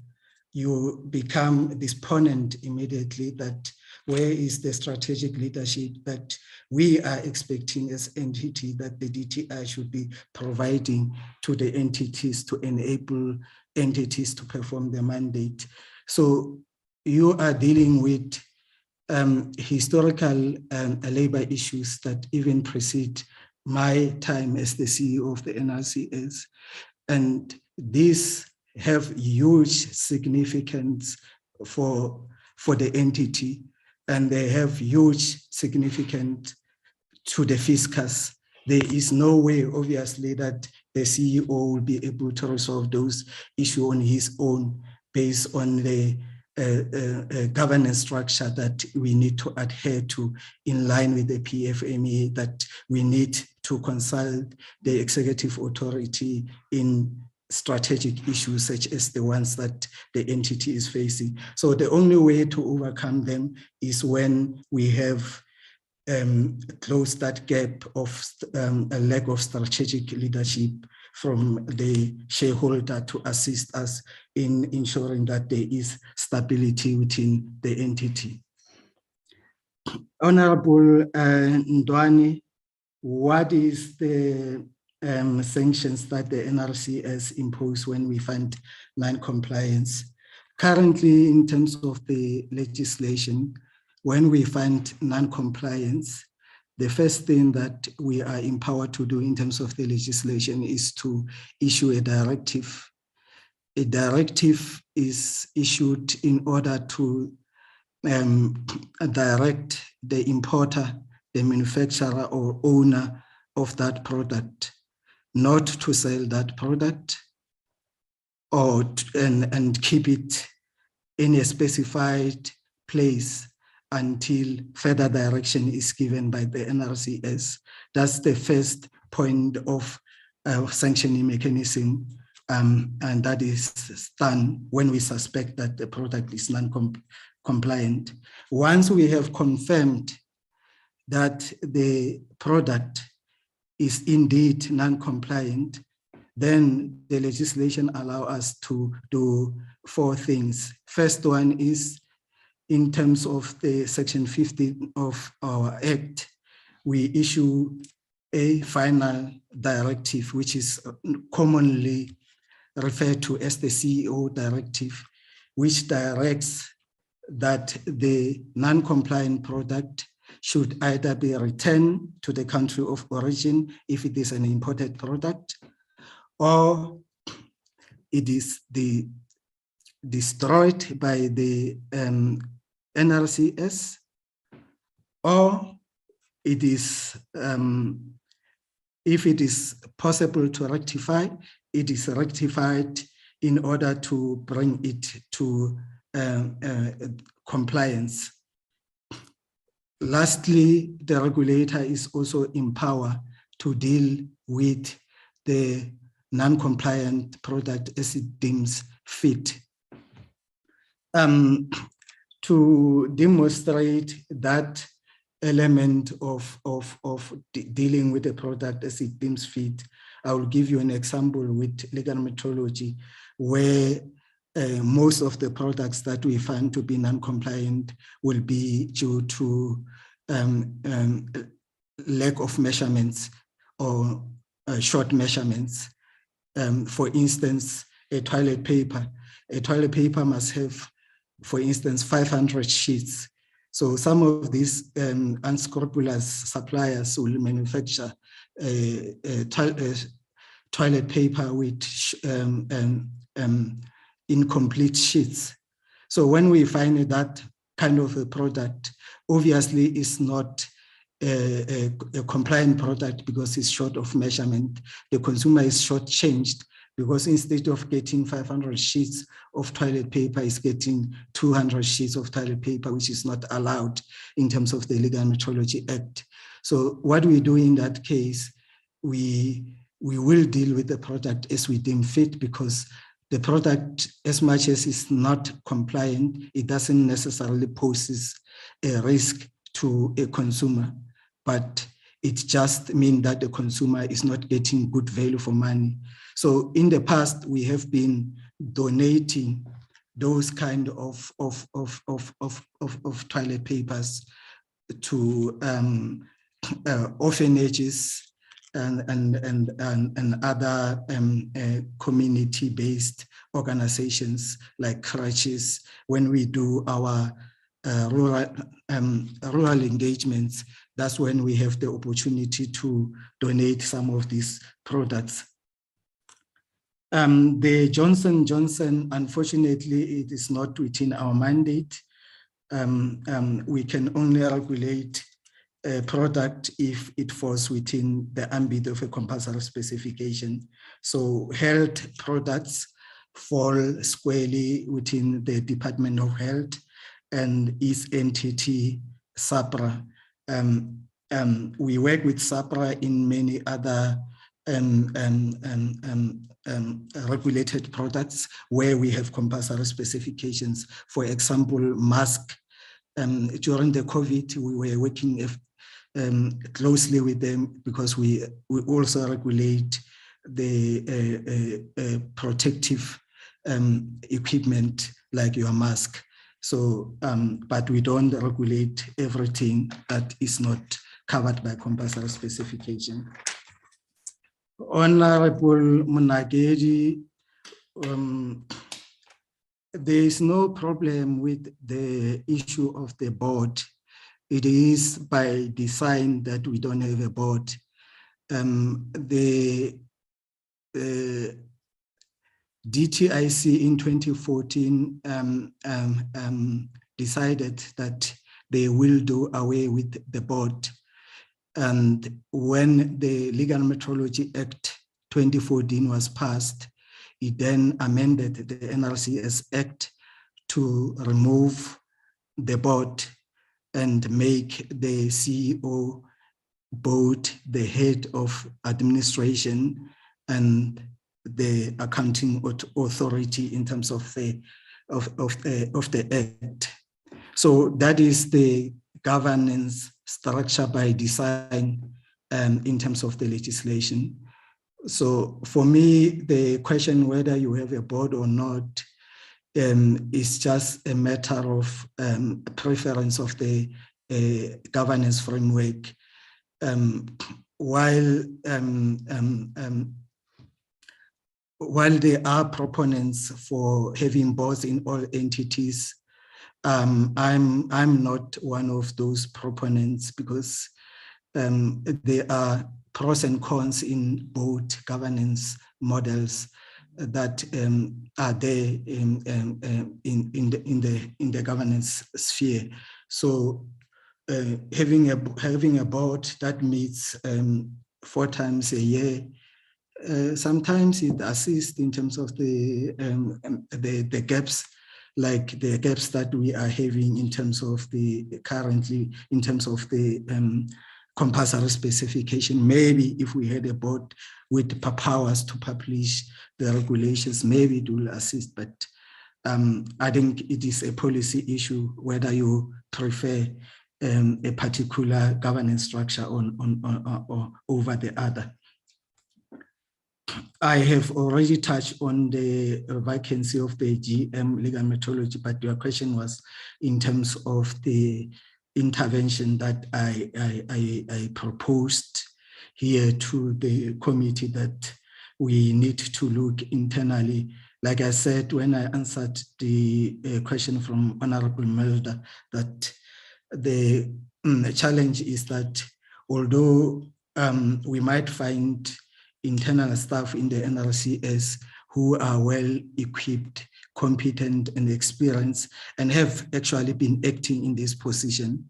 you become disponent immediately that where is the strategic leadership that we are expecting as entity that the DTI should be providing to the entities to enable entities to perform their mandate. So you are dealing with historical labor issues that even precede my time as the CEO of the NRCS. And these have huge significance for the entity, and they have huge significance to the fiscus. There is no way, obviously, that the CEO will be able to resolve those issues on his own based on the governance structure that we need to adhere to in line with the PFMA, that we need to consult the executive authority in strategic issues such as the ones that the entity is facing. So the only way to overcome them is when we have closed that gap of a lack of strategic leadership from the shareholder to assist us in ensuring that there is stability within the entity. Honorable Ndwani, what is the sanctions that the NRCS impose when we find non-compliance? Currently, in terms of the legislation, when we find non-compliance, the first thing that we are empowered to do in terms of the legislation is to issue a directive. A directive is issued in order to direct the importer, the manufacturer or owner of that product, not to sell that product or and keep it in a specified place until further direction is given by the NRCS. That's the first point of sanctioning mechanism, and that is done when we suspect that the product is non-compliant. Once we have confirmed that the product is indeed non-compliant, then the legislation allows us to do 4 things. First one is, in terms of the section 15 of our act, we issue a final directive, which is commonly referred to as the CEO directive, which directs that the non-compliant product should either be returned to the country of origin if it is an imported product, or it is destroyed by the NRCS, or it is, if it is possible to rectify, it is rectified in order to bring it to compliance. Lastly, the regulator is also empowered to deal with the non-compliant product as it deems fit. To demonstrate that element of dealing with the product as it deems fit, I will give you an example with legal metrology, where most of the products that we find to be non-compliant will be due to lack of measurements or short measurements. For instance, a toilet paper must have, for instance, 500 sheets. So some of these unscrupulous suppliers will manufacture toilet paper with incomplete sheets. So when we find that kind of a product, obviously it's not a compliant product because it's short of measurement. The consumer is shortchanged because instead of getting 500 sheets of toilet paper, is getting 200 sheets of toilet paper, which is not allowed in terms of the Legal Metrology Act. So what we do in that case, we will deal with the product as we deem fit, because the product, as much as it's not compliant, it doesn't necessarily poses a risk to a consumer, but it just means that the consumer is not getting good value for money. So in the past, we have been donating those kind of toilet papers to orphanages and other community-based organizations like crutches. When we do our rural engagements, that's when we have the opportunity to donate some of these products. The Johnson & Johnson, unfortunately, it is not within our mandate. We can only regulate a product if it falls within the ambit of a compulsory specification. So health products fall squarely within the Department of Health and its entity, SAPRA. We work with SAPRA in many other regulated products where we have compulsory specifications. For example, mask. During the COVID, we were working closely with them because we also regulate the protective equipment like your mask. So, but we don't regulate everything that is not covered by compulsory specification. Honorable Munagedi, there is no problem with the issue of the board. It is by design that we don't have a board. The DTIC in 2014 decided that they will do away with the board. And when the Legal Metrology Act 2014 was passed, it then amended the NRCS Act to remove the board and make the CEO both the head of administration and the accounting authority in terms of the act. So that is the governance structure by design in terms of the legislation. So for me, the question whether you have a board or not is just a matter of preference of the governance framework. While there are proponents for having boards in all entities, I'm not one of those proponents because there are pros and cons in both governance models that are there in the governance sphere. So having a board that meets 4 times a year, sometimes it assists in terms of the gaps, like the gaps that we are having in terms of the currently in terms of the compulsory specification. Maybe if we had a board with powers to publish the regulations, maybe it will assist, but I think it is a policy issue whether you prefer a particular governance structure or over the other. I have already touched on the vacancy of the GM legal metrology, but your question was in terms of the intervention that I proposed here to the committee that we need to look internally. Like I said, when I answered the question from Honorable Mulder, that the challenge is that although we might find internal staff in the NRCS who are well equipped, competent and experienced and have actually been acting in this position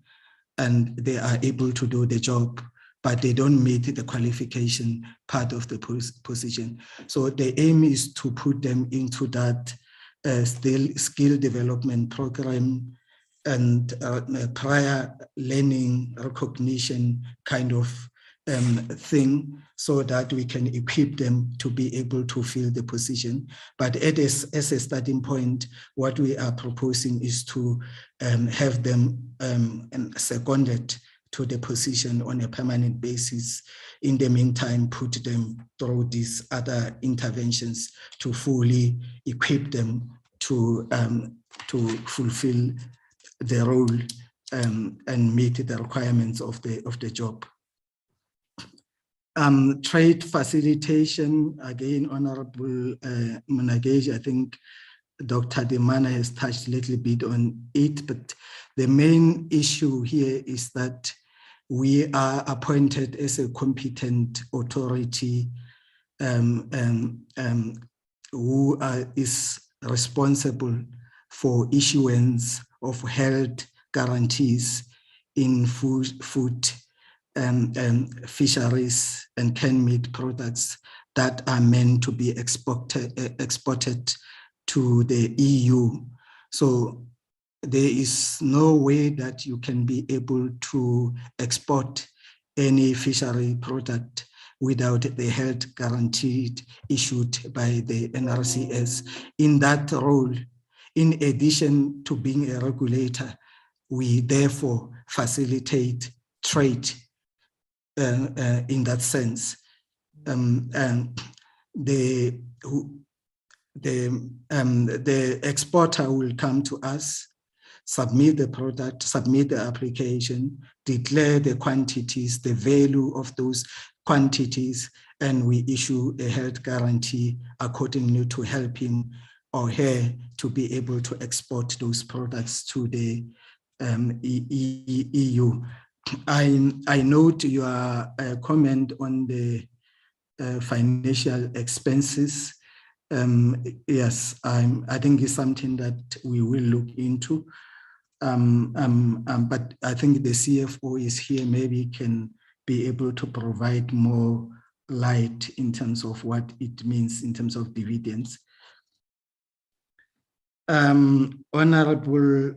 and they are able to do the job, but they don't meet the qualification part of the position. So the aim is to put them into that skill development program and prior learning recognition kind of thing, so that we can equip them to be able to fill the position. But as a starting point, what we are proposing is to have them seconded to the position on a permanent basis. In the meantime, put them through these other interventions to fully equip them to fulfill the role and meet the requirements of the job. Trade facilitation, again, Honorable Munagedi, I think Dr. Demana has touched a little bit on it, but the main issue here is that we are appointed as a competent authority who is responsible for issuance of health guarantees in food fisheries and canned meat products that are meant to be exported to the EU. So there is no way that you can be able to export any fishery product without the health guarantee issued by the NRCS. In that role, in addition to being a regulator, we therefore facilitate trade in that sense. And the exporter will come to us, submit the product, submit the application, declare the quantities, the value of those quantities, and we issue a health guarantee accordingly to help him or her to be able to export those products to the EU. I note your comment on the financial expenses. Yes, I think it's something that we will look into. But I think the CFO is here, maybe can be able to provide more light in terms of what it means in terms of dividends. Honorable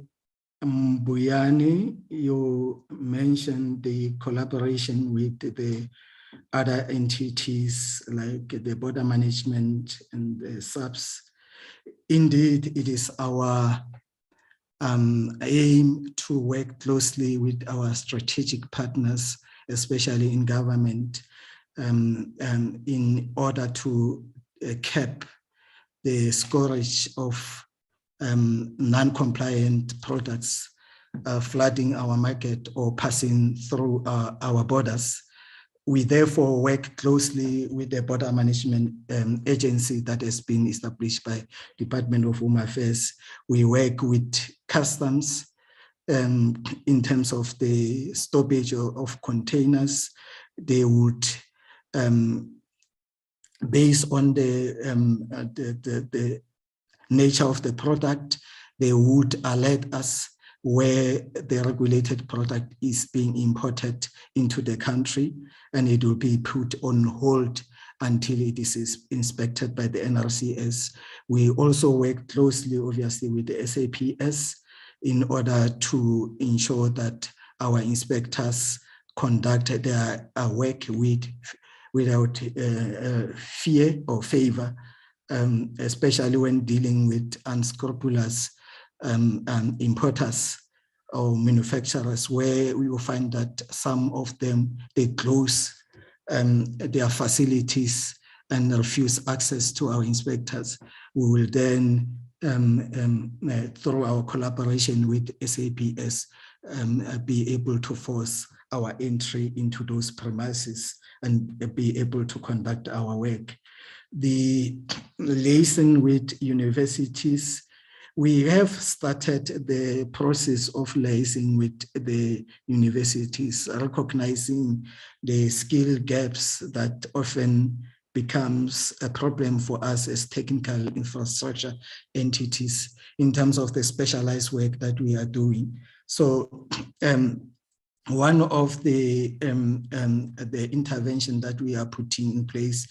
Mbuyani, you mentioned the collaboration with the other entities like the border management and the subs. Indeed, it is our aim to work closely with our strategic partners, especially in government, in order to cap the scourge of non-compliant products flooding our market or passing through our borders. We therefore work closely with the border management agency that has been established by Department of Home Affairs. We work with customs in terms of the stoppage of containers. They would, based on the nature of the product, they would alert us where the regulated product is being imported into the country, and it will be put on hold until it is inspected by the NRCS. We also work closely, obviously, with the SAPS in order to ensure that our inspectors conduct their work without fear or favor, especially when dealing with unscrupulous importers or manufacturers, where we will find that some of them, they close their facilities and refuse access to our inspectors. We will then, through our collaboration with SAPS, be able to force our entry into those premises and be able to conduct our work. The liaison with universities, we have started the process of liaising with the universities, recognizing the skill gaps that often becomes a problem for us as technical infrastructure entities in terms of the specialized work that we are doing. So one of the intervention that we are putting in place,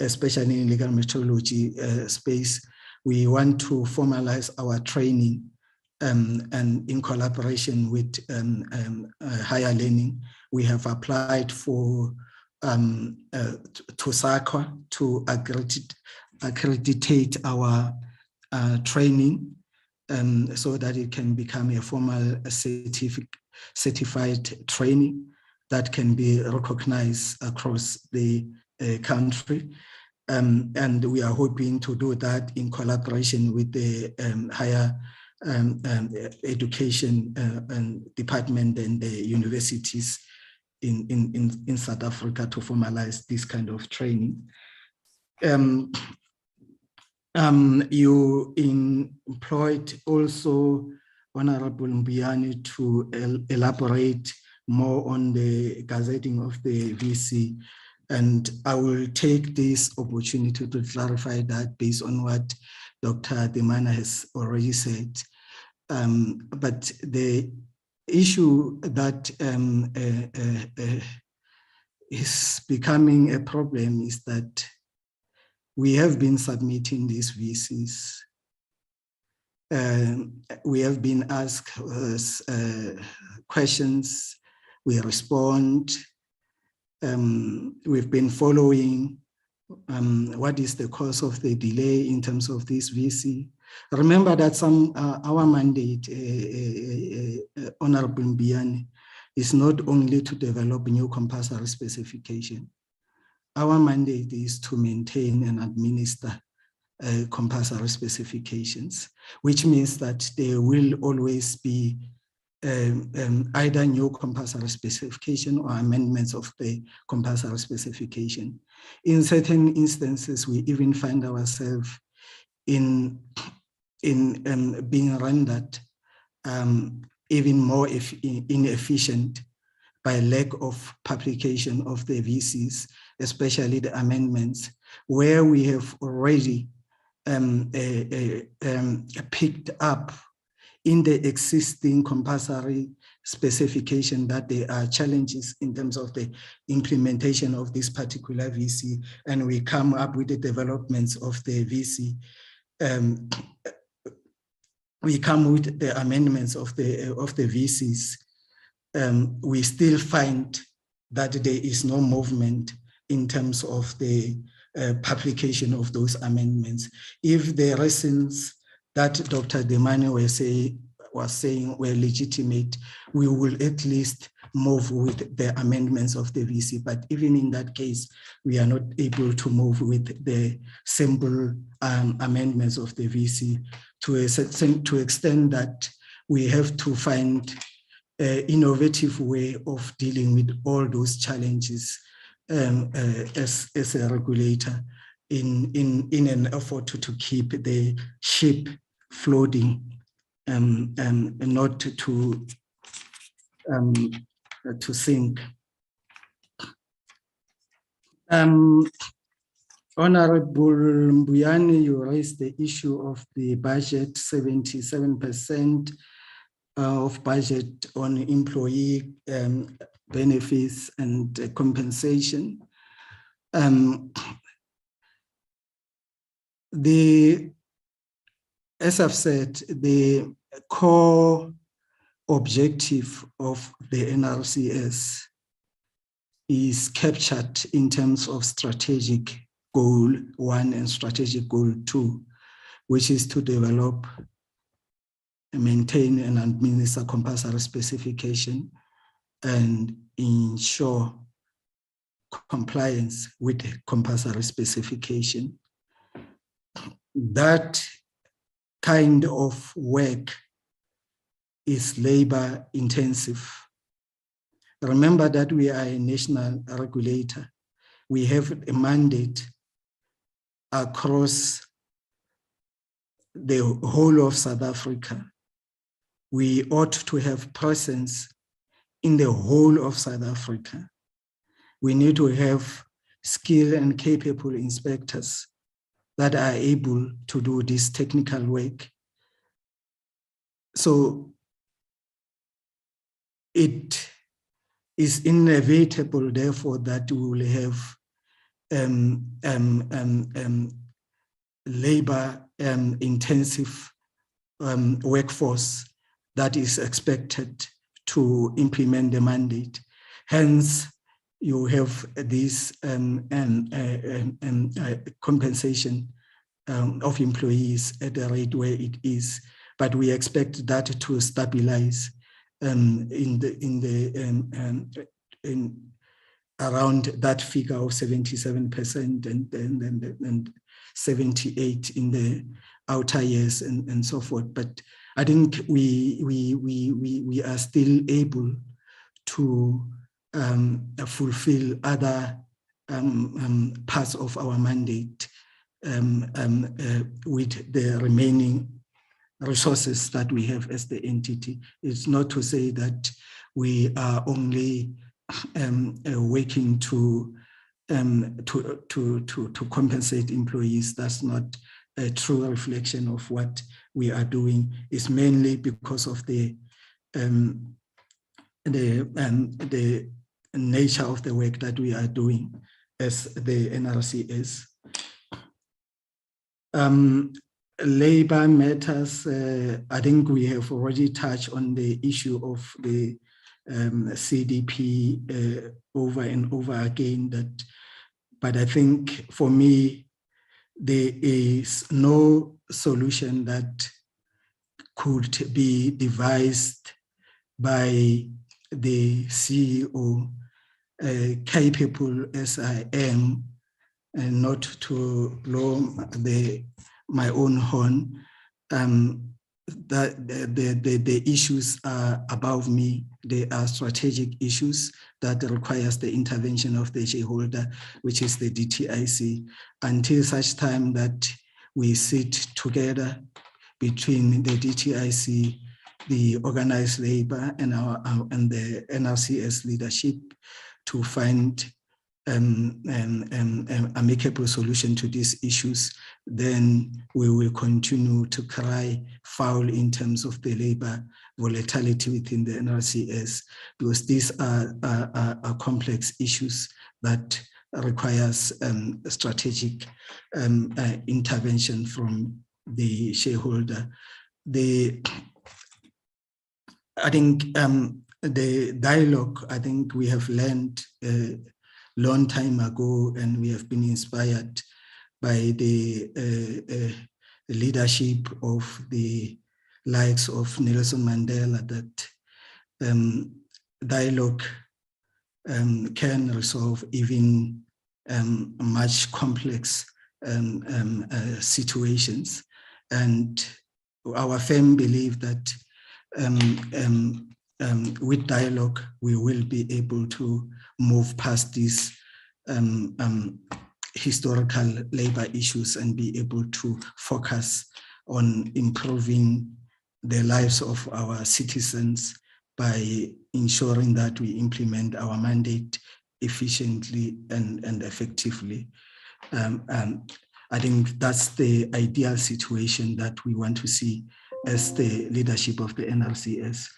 especially in legal methodology space, we want to formalize our training and in collaboration with higher learning. We have applied for to SACWA to accreditate our training so that it can become a formal certified training that can be recognized across the country. And we are hoping to do that in collaboration with the higher education department and the universities in South Africa to formalize this kind of training. You employed also Honorable Mbuyani to elaborate more on the gazetting of the VC. And I will take this opportunity to clarify that based on what Dr. Demana has already said. But the issue that is becoming a problem is that we have been submitting these VCs. We have been asked questions, we respond, We've been following what is the cause of the delay in terms of this VC. Remember that our mandate, Honorable Mbiani, is not only to develop new compulsory specification. Our mandate is to maintain and administer compulsory specifications, which means that there will always be either new compulsory specification or amendments of the compulsory specification. In certain instances, we even find ourselves in being rendered even more inefficient by lack of publication of the VCs, especially the amendments, where we have already picked up in the existing compulsory specification that there are challenges in terms of the implementation of this particular VC, and we come up with the developments of the VC. We come with the amendments of the VCs. We still find that there is no movement in terms of the publication of those amendments. If the reasons that Dr. Demane was saying were legitimate, we will at least move with the amendments of the VC. But even in that case, we are not able to move with the simple amendments of the VC to extent that we have to find an innovative way of dealing with all those challenges as a regulator in an effort to keep the ship floating and not to sink. Honorable Mbuyane, you raised the issue of the budget, 77% of budget on employee benefits and compensation. As I've said, the core objective of the NRCS is captured in terms of strategic goal 1 and strategic goal 2, which is to develop, maintain and administer compulsory specification and ensure compliance with compulsory specification. That kind of work is labor intensive. Remember that we are a national regulator. We have a mandate across the whole of South Africa. We ought to have presence in the whole of South Africa. We need to have skilled and capable inspectors that are able to do this technical work. So it is inevitable, therefore, that we will have labor intensive workforce that is expected to implement the mandate. Hence, you have this compensation of employees at the rate where it is, but we expect that to stabilize around that figure of 77% and 78% in the outer years and so forth. But I think we are still able to fulfill other parts of our mandate with the remaining resources that we have as the entity. It's not to say that we are only working to compensate employees. That's not a true reflection of what we are doing. It's mainly because of the nature of the work that we are doing as the NRCS. Labor matters, I think we have already touched on the issue of the CDP over and over again. But I think for me, there is no solution that could be devised by the CEO, capable as I am, and not to blow my own horn, that the issues are above me. They are strategic issues that requires the intervention of the shareholder, which is the DTIC, until such time that we sit together between the DTIC, the organized labor, and the NRCS leadership to find an amicable solution to these issues. Then we will continue to cry foul in terms of the labor volatility within the NRCS, because these are complex issues that requires strategic intervention from the shareholder. I think the dialogue, I think we have learned a long time ago, and we have been inspired by the leadership of the likes of Nelson Mandela, that dialogue can resolve even much complex situations. And our firm belief that with dialogue, we will be able to move past these historical labor issues and be able to focus on improving the lives of our citizens by ensuring that we implement our mandate efficiently and effectively. I think that's the ideal situation that we want to see as the leadership of the NRCS.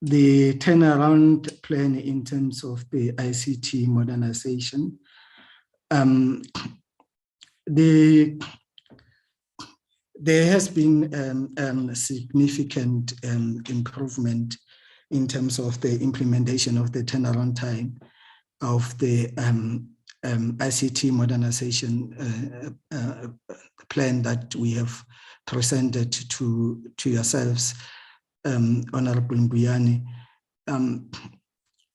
The turnaround plan in terms of the ICT modernization, there has been significant improvement in terms of the implementation of the turnaround time of the ICT modernization plan that we have presented to yourselves, Honorable Mbuyane.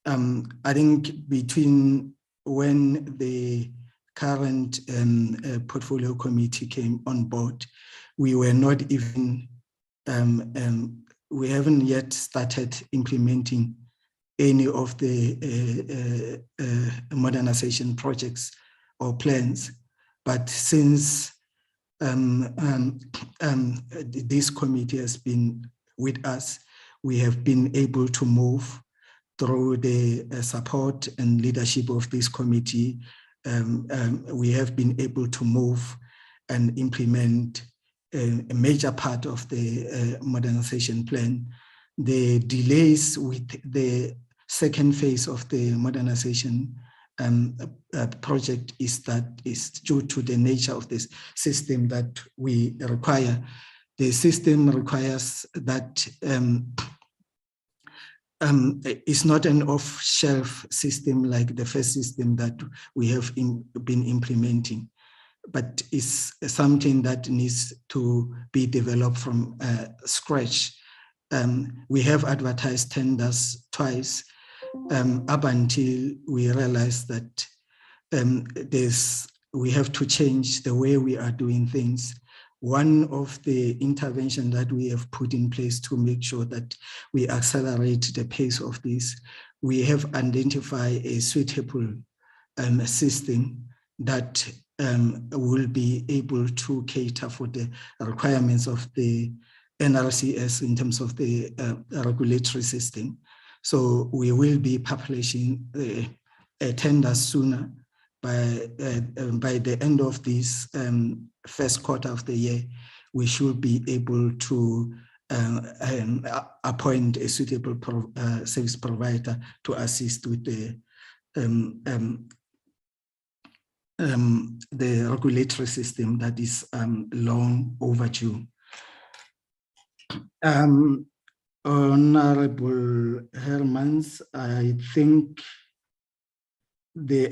I think between when the current portfolio committee came on board, we were not even, we haven't yet started implementing any of the modernization projects or plans. But since this committee has been with us, we have been able to move through the support and leadership of this committee. We have been able to move and implement a major part of the modernization plan. The delays with the second phase of the modernization project is due to the nature of this system that we require. The system requires that it's not an off-shelf system like the first system that we have been implementing, but it's something that needs to be developed from scratch. We have advertised tenders twice up until we realized that we have to change the way we are doing things. One of the interventions that we have put in place to make sure that we accelerate the pace of this, we have identified a suitable system that will be able to cater for the requirements of the NRCS in terms of the regulatory system. So we will be publishing a tender sooner. By the end of this first quarter of the year, we should be able to appoint a suitable service provider to assist with the regulatory system that is long overdue. Honorable Hermans, I think the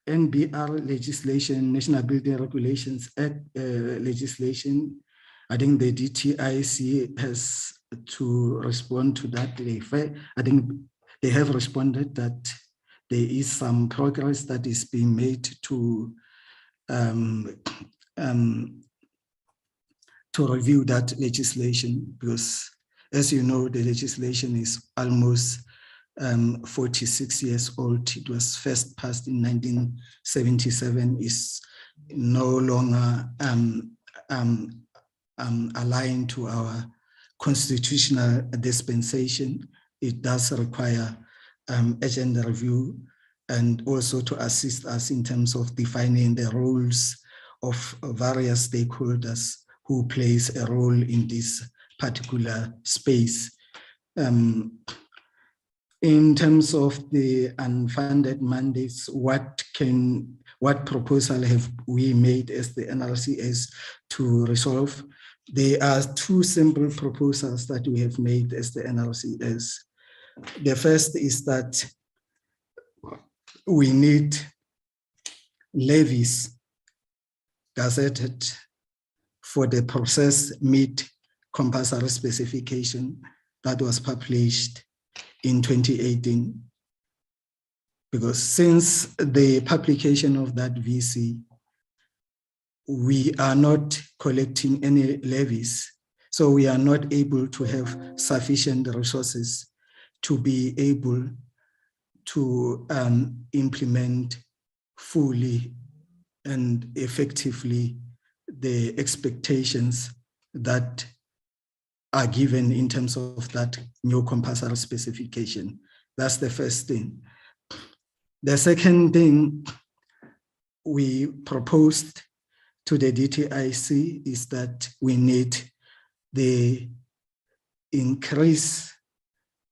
NBR legislation, National Building Regulations Act legislation, I think the DTIC has to respond to that. I think they have responded that there is some progress that is being made to review that legislation, because as you know, the legislation is almost 46 years old. It was first passed in 1977, is no longer aligned to our constitutional dispensation. It does require agenda review and also to assist us in terms of defining the roles of various stakeholders who plays a role in this particular space. In terms of the unfunded mandates, what proposal have we made as the NRCS to resolve? There are two simple proposals that we have made as the NRCS. The first is that we need levies gazetted for the process meet compulsory specification that was published in 2018. Because since the publication of that VC, we are not collecting any levies. So we are not able to have sufficient resources to be able to implement fully and effectively the expectations that are given in terms of that new compulsory specification. That's the first thing. The second thing we proposed to the DTIC is that we need the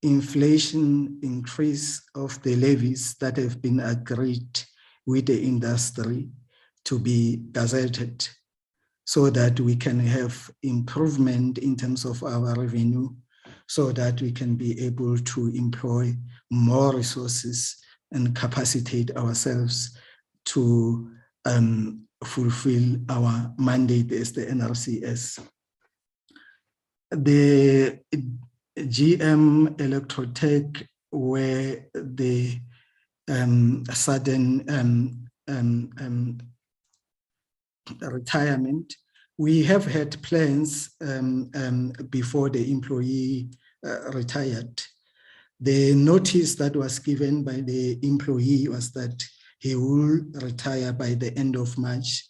inflation increase of the levies that have been agreed with the industry to be gazetted, so that we can have improvement in terms of our revenue, so that we can be able to employ more resources and capacitate ourselves to fulfill our mandate as the NRCS. The GM Electrotech, where the sudden retirement, we have had plans before the employee retired. The notice that was given by the employee was that he will retire by the end of March.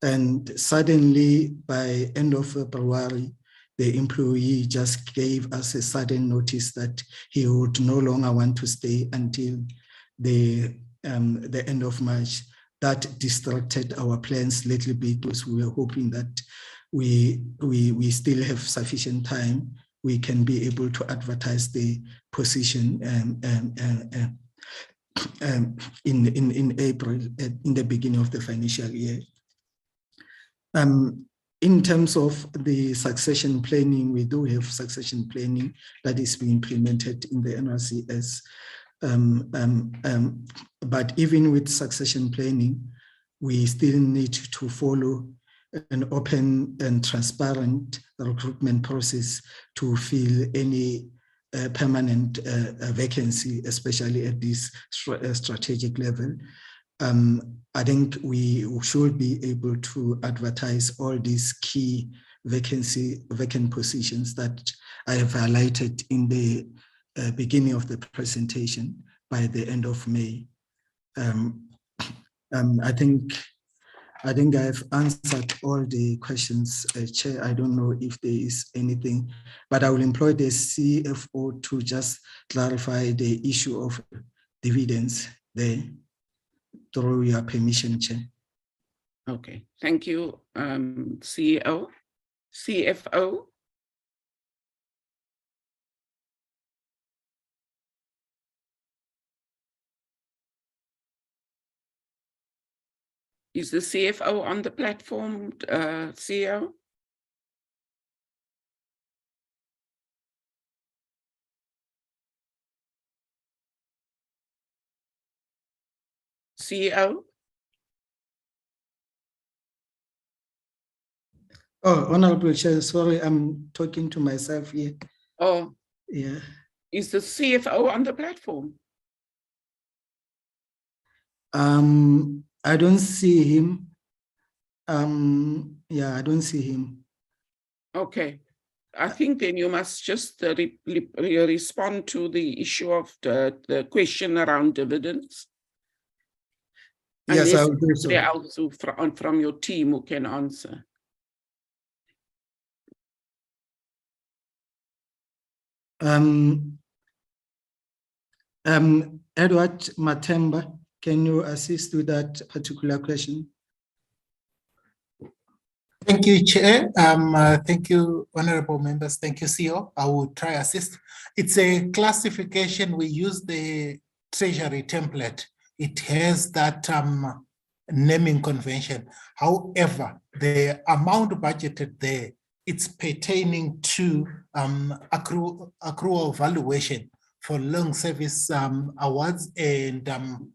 And suddenly, by end of February, the employee just gave us a sudden notice that he would no longer want to stay until the end of March. That distracted our plans a little bit, because we were hoping that we still have sufficient time. We can be able to advertise the position in April, in the beginning of the financial year. In terms of the succession planning, we do have succession planning that is being implemented in the NRCS. But even with succession planning, we still need to follow an open and transparent recruitment process to fill any permanent vacancy, especially at this strategic level. I think we should be able to advertise all these key vacant positions that I have highlighted in the beginning of the presentation by the end of May. I think I've answered all the questions, Chair. I don't know if there is anything, but I will employ the CFO to just clarify the issue of dividends there, through your permission, Chair. Okay, thank you, CEO. CFO. Is the CFO on the platform, CEO? CEO? Oh, Honorable Chair, sorry, I'm talking to myself here. Or Yeah. is the CFO on the platform? I don't see him. Yeah, I don't see him. Okay. I think then you must just respond to the issue of the question around dividends. Yes, I Unless will do so. somebody else from your team who can answer. Edward Matemba, can you assist with that particular question? Thank you, Chair. Thank you, honorable members. Thank you, CEO. I will try assist. It's a classification. We use the Treasury template. It has that naming convention. However, the amount budgeted there, it's pertaining to accrual valuation for long service awards and an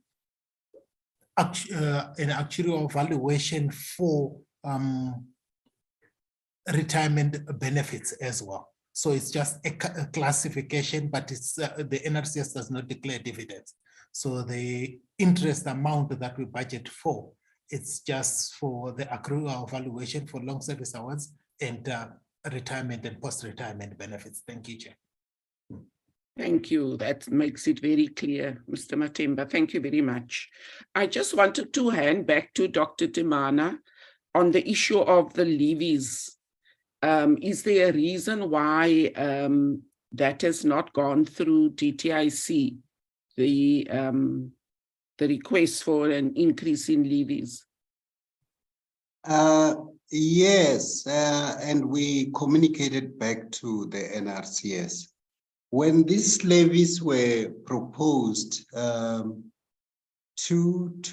actuarial valuation for retirement benefits as well. So it's just a classification, but it's the NRCS does not declare dividends. So the interest amount that we budget for, it's just for the accrual valuation for long service awards and retirement and post-retirement benefits. Thank you, Chair. Thank you. That makes it very clear, Mr. Matemba. Thank you very much. I just wanted to hand back to Dr. Temana on the issue of the levies. Is there a reason why that has not gone through DTIC, the request for an increase in levies? Yes, and we communicated back to the NRCS. When these levies were proposed 2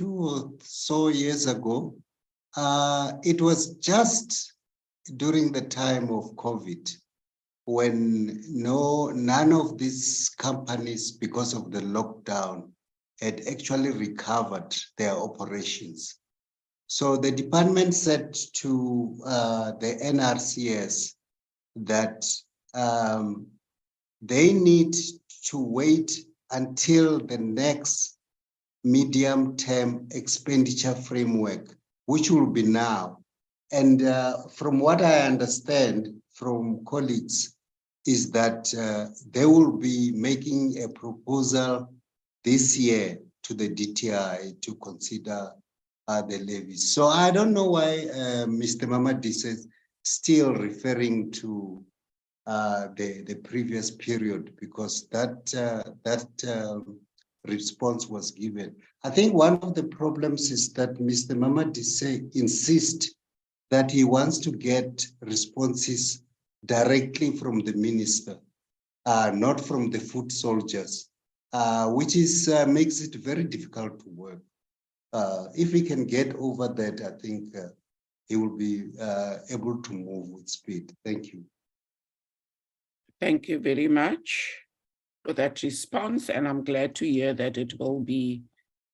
or so years ago, it was just during the time of COVID, when none of these companies, because of the lockdown, had actually recovered their operations. So the department said to the NRCS that they need to wait until the next medium-term expenditure framework, which will be now. And from what I understand from colleagues is that they will be making a proposal this year to the DTI to consider the levies. So I don't know why Mr. Mamadi is still referring to the previous period, because that response was given. I think one of the problems is that Mr. Mamadi insists that he wants to get responses directly from the minister, not from the foot soldiers, which makes it very difficult to work. If he can get over that, I think he will be able to move with speed. Thank you. Thank you very much for that response, and I'm glad to hear that it will be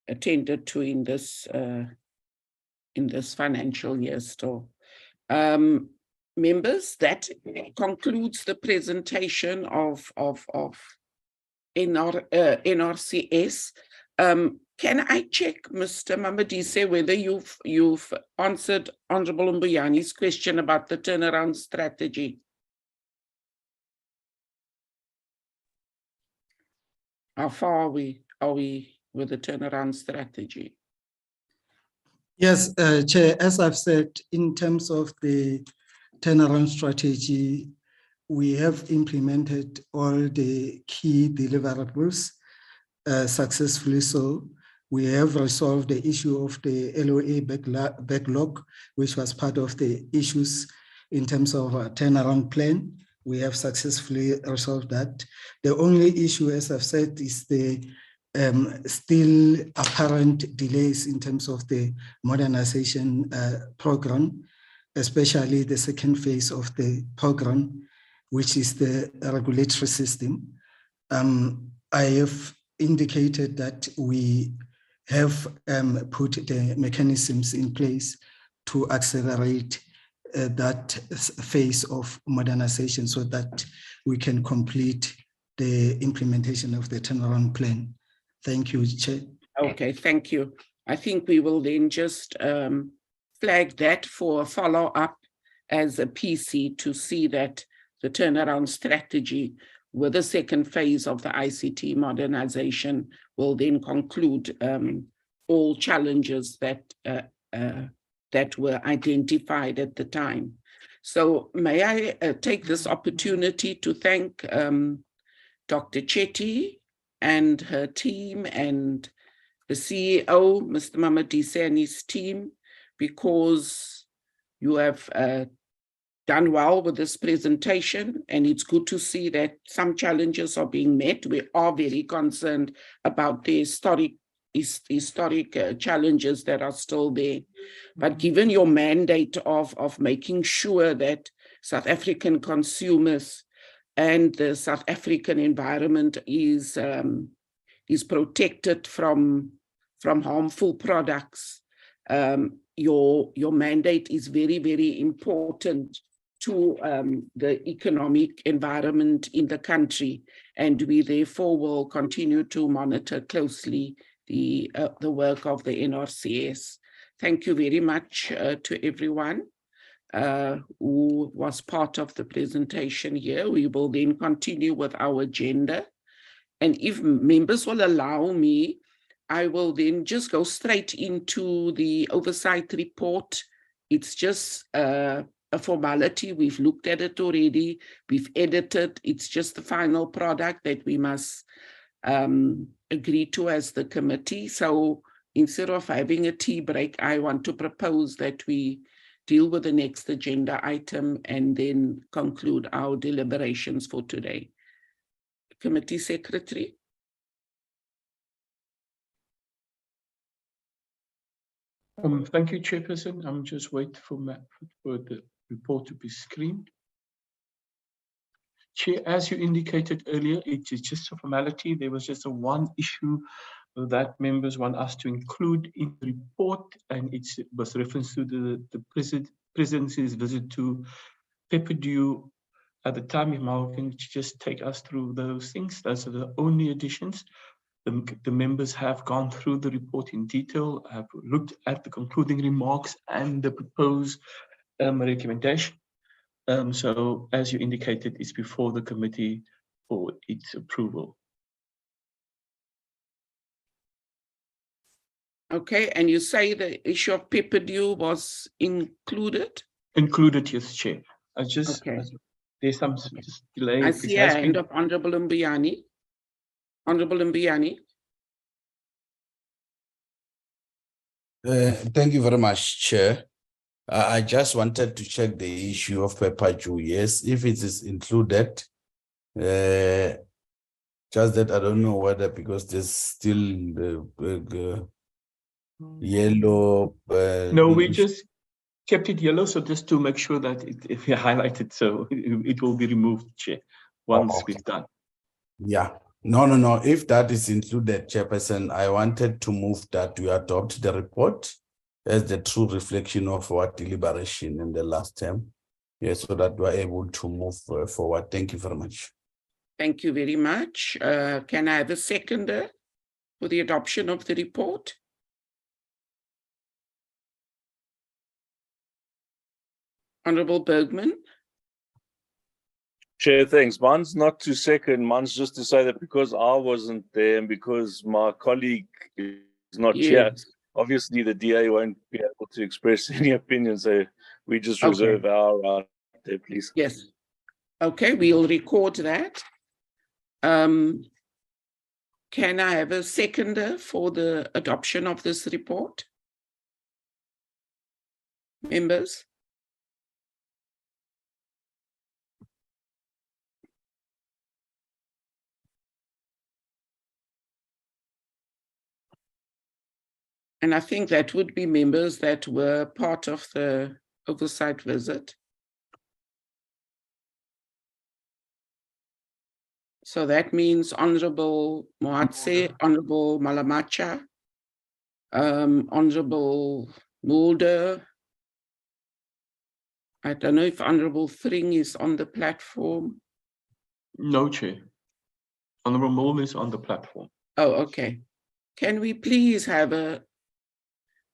attended to in this financial year still. Members, that concludes the presentation of NRCS. Can I check, Mr. Mamadise, whether you've answered Honorable Mbuyani's question about the turnaround strategy? How far are we with the turnaround strategy? Yes, Chair, as I've said, in terms of the turnaround strategy, we have implemented all the key deliverables successfully. So we have resolved the issue of the LOA backlog, which was part of the issues in terms of a turnaround plan. We have successfully resolved that. The only issue, as I've said, is the still apparent delays in terms of the modernization program, especially the second phase of the program, which is the regulatory system. I have indicated that we have put the mechanisms in place to accelerate that phase of modernization so that we can complete the implementation of the turnaround plan. Thank you, Chair. Okay, thank you. I think we will then just flag that for a follow-up as a PC to see that the turnaround strategy with the second phase of the ICT modernization will then conclude all challenges that that were identified at the time. So may I take this opportunity to thank Dr. Chetty and her team and the CEO, Mr. Mamadisa, and his team, because you have done well with this presentation, and it's good to see that some challenges are being met. We are very concerned about the historic challenges that are still there. But given your mandate of making sure that South African consumers and the South African environment is protected from harmful products, your mandate is very, very important to the economic environment in the country, and we therefore will continue to monitor closely the work of the NRCS. Thank you very much to everyone who was part of the presentation here. We will then continue with our agenda, and if members will allow me, I will then just go straight into the oversight report. It's just a formality. We've looked at it already. We've edited. It's just the final product that we must agree to as the committee. So instead of having a tea break, I want to propose that we deal with the next agenda item and then conclude our deliberations for today. Committee Secretary. Thank you, Chairperson. I'm just waiting for the report to be screened. Chair, as you indicated earlier, it is just a formality. There was just one issue that members want us to include in the report, and it was reference to the Presidency's visit to Pepperdew at the time. If Mal can just take us through those things. Those are the only additions. The members have gone through the report in detail, have looked at the concluding remarks and the proposed recommendation. So as you indicated, it's before the committee for its approval. Okay, and you say the issue of Pepperdew was included? Included, yes, Chair. There's some delay. I see a hand of Honorable Mbiani. Honorable Mbiani. Thank you very much, Chair. I just wanted to check the issue of Pepperdew. Yes, if it is included, just that I don't know whether, because there's still the yellow. No, we just kept it yellow, so just to make sure that if you highlight it, so it will be removed, Chair, once we've done. Yeah. No. If that is included, Chairperson, I wanted to move that we adopt the report as the true reflection of our deliberation in the last term. Yes, so that we're able to move forward. Thank you very much. Thank you very much. Can I have a seconder for the adoption of the report? Honorable Bergman. Chair, thanks. Mine's not to second. Mine's just to say that because I wasn't there and because my colleague is not here, obviously the DA won't be able to express any opinion. So we just reserve our right there, please. Yes. Okay, we'll record that. Can I have a seconder for the adoption of this report? Members? And I think that would be members that were part of the oversight visit. So that means Honorable Moatse, Honorable Malamacha, Honorable Mulder. I don't know if Honorable Thring is on the platform. No, Chair. Honorable Mulder is on the platform. Oh, okay. Can we please have a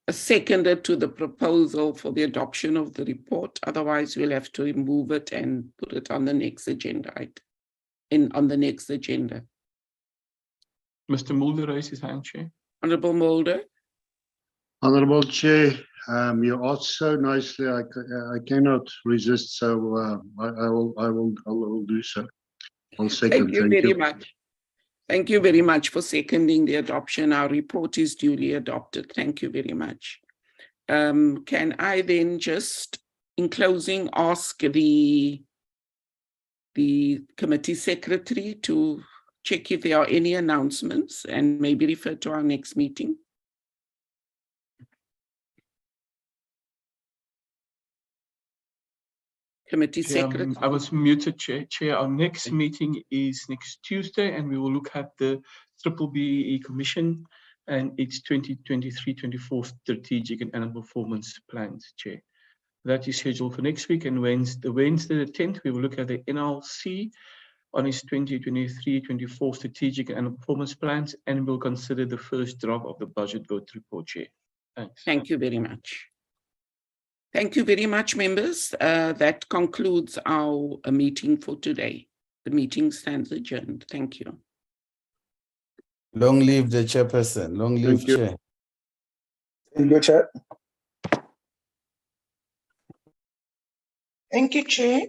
seconder to the proposal for the adoption of the report? Otherwise, we'll have to remove it and put it on the next agenda item. On the next agenda. Mr. Mulder raised his hand, Chair. Honorable Mulder. Honorable Chair, you asked so nicely, I cannot resist, so I will do so. I'll second. Thank you very much. Thank you very much for seconding the adoption. Our report is duly adopted. Thank you very much. Can I then just, in closing, ask the committee secretary to check if there are any announcements and maybe refer to our next meeting? Committee secretary. I was muted, Chair. Our next meeting is next Tuesday, and we will look at the BBBE Commission and its 2023-24 strategic and annual performance plans, Chair. That is scheduled for next week, and Wednesday the 10th, we will look at the NRC on its 2023-24 strategic and annual performance plans, and we'll consider the first draft of the budget vote report, Chair. Thanks. Thank you very much. Thank you very much, members. That concludes our meeting for today. The meeting stands adjourned. Thank you. Long live the chairperson. Long live Thank you. chair. Thank you, Chair. Thank you, Chair.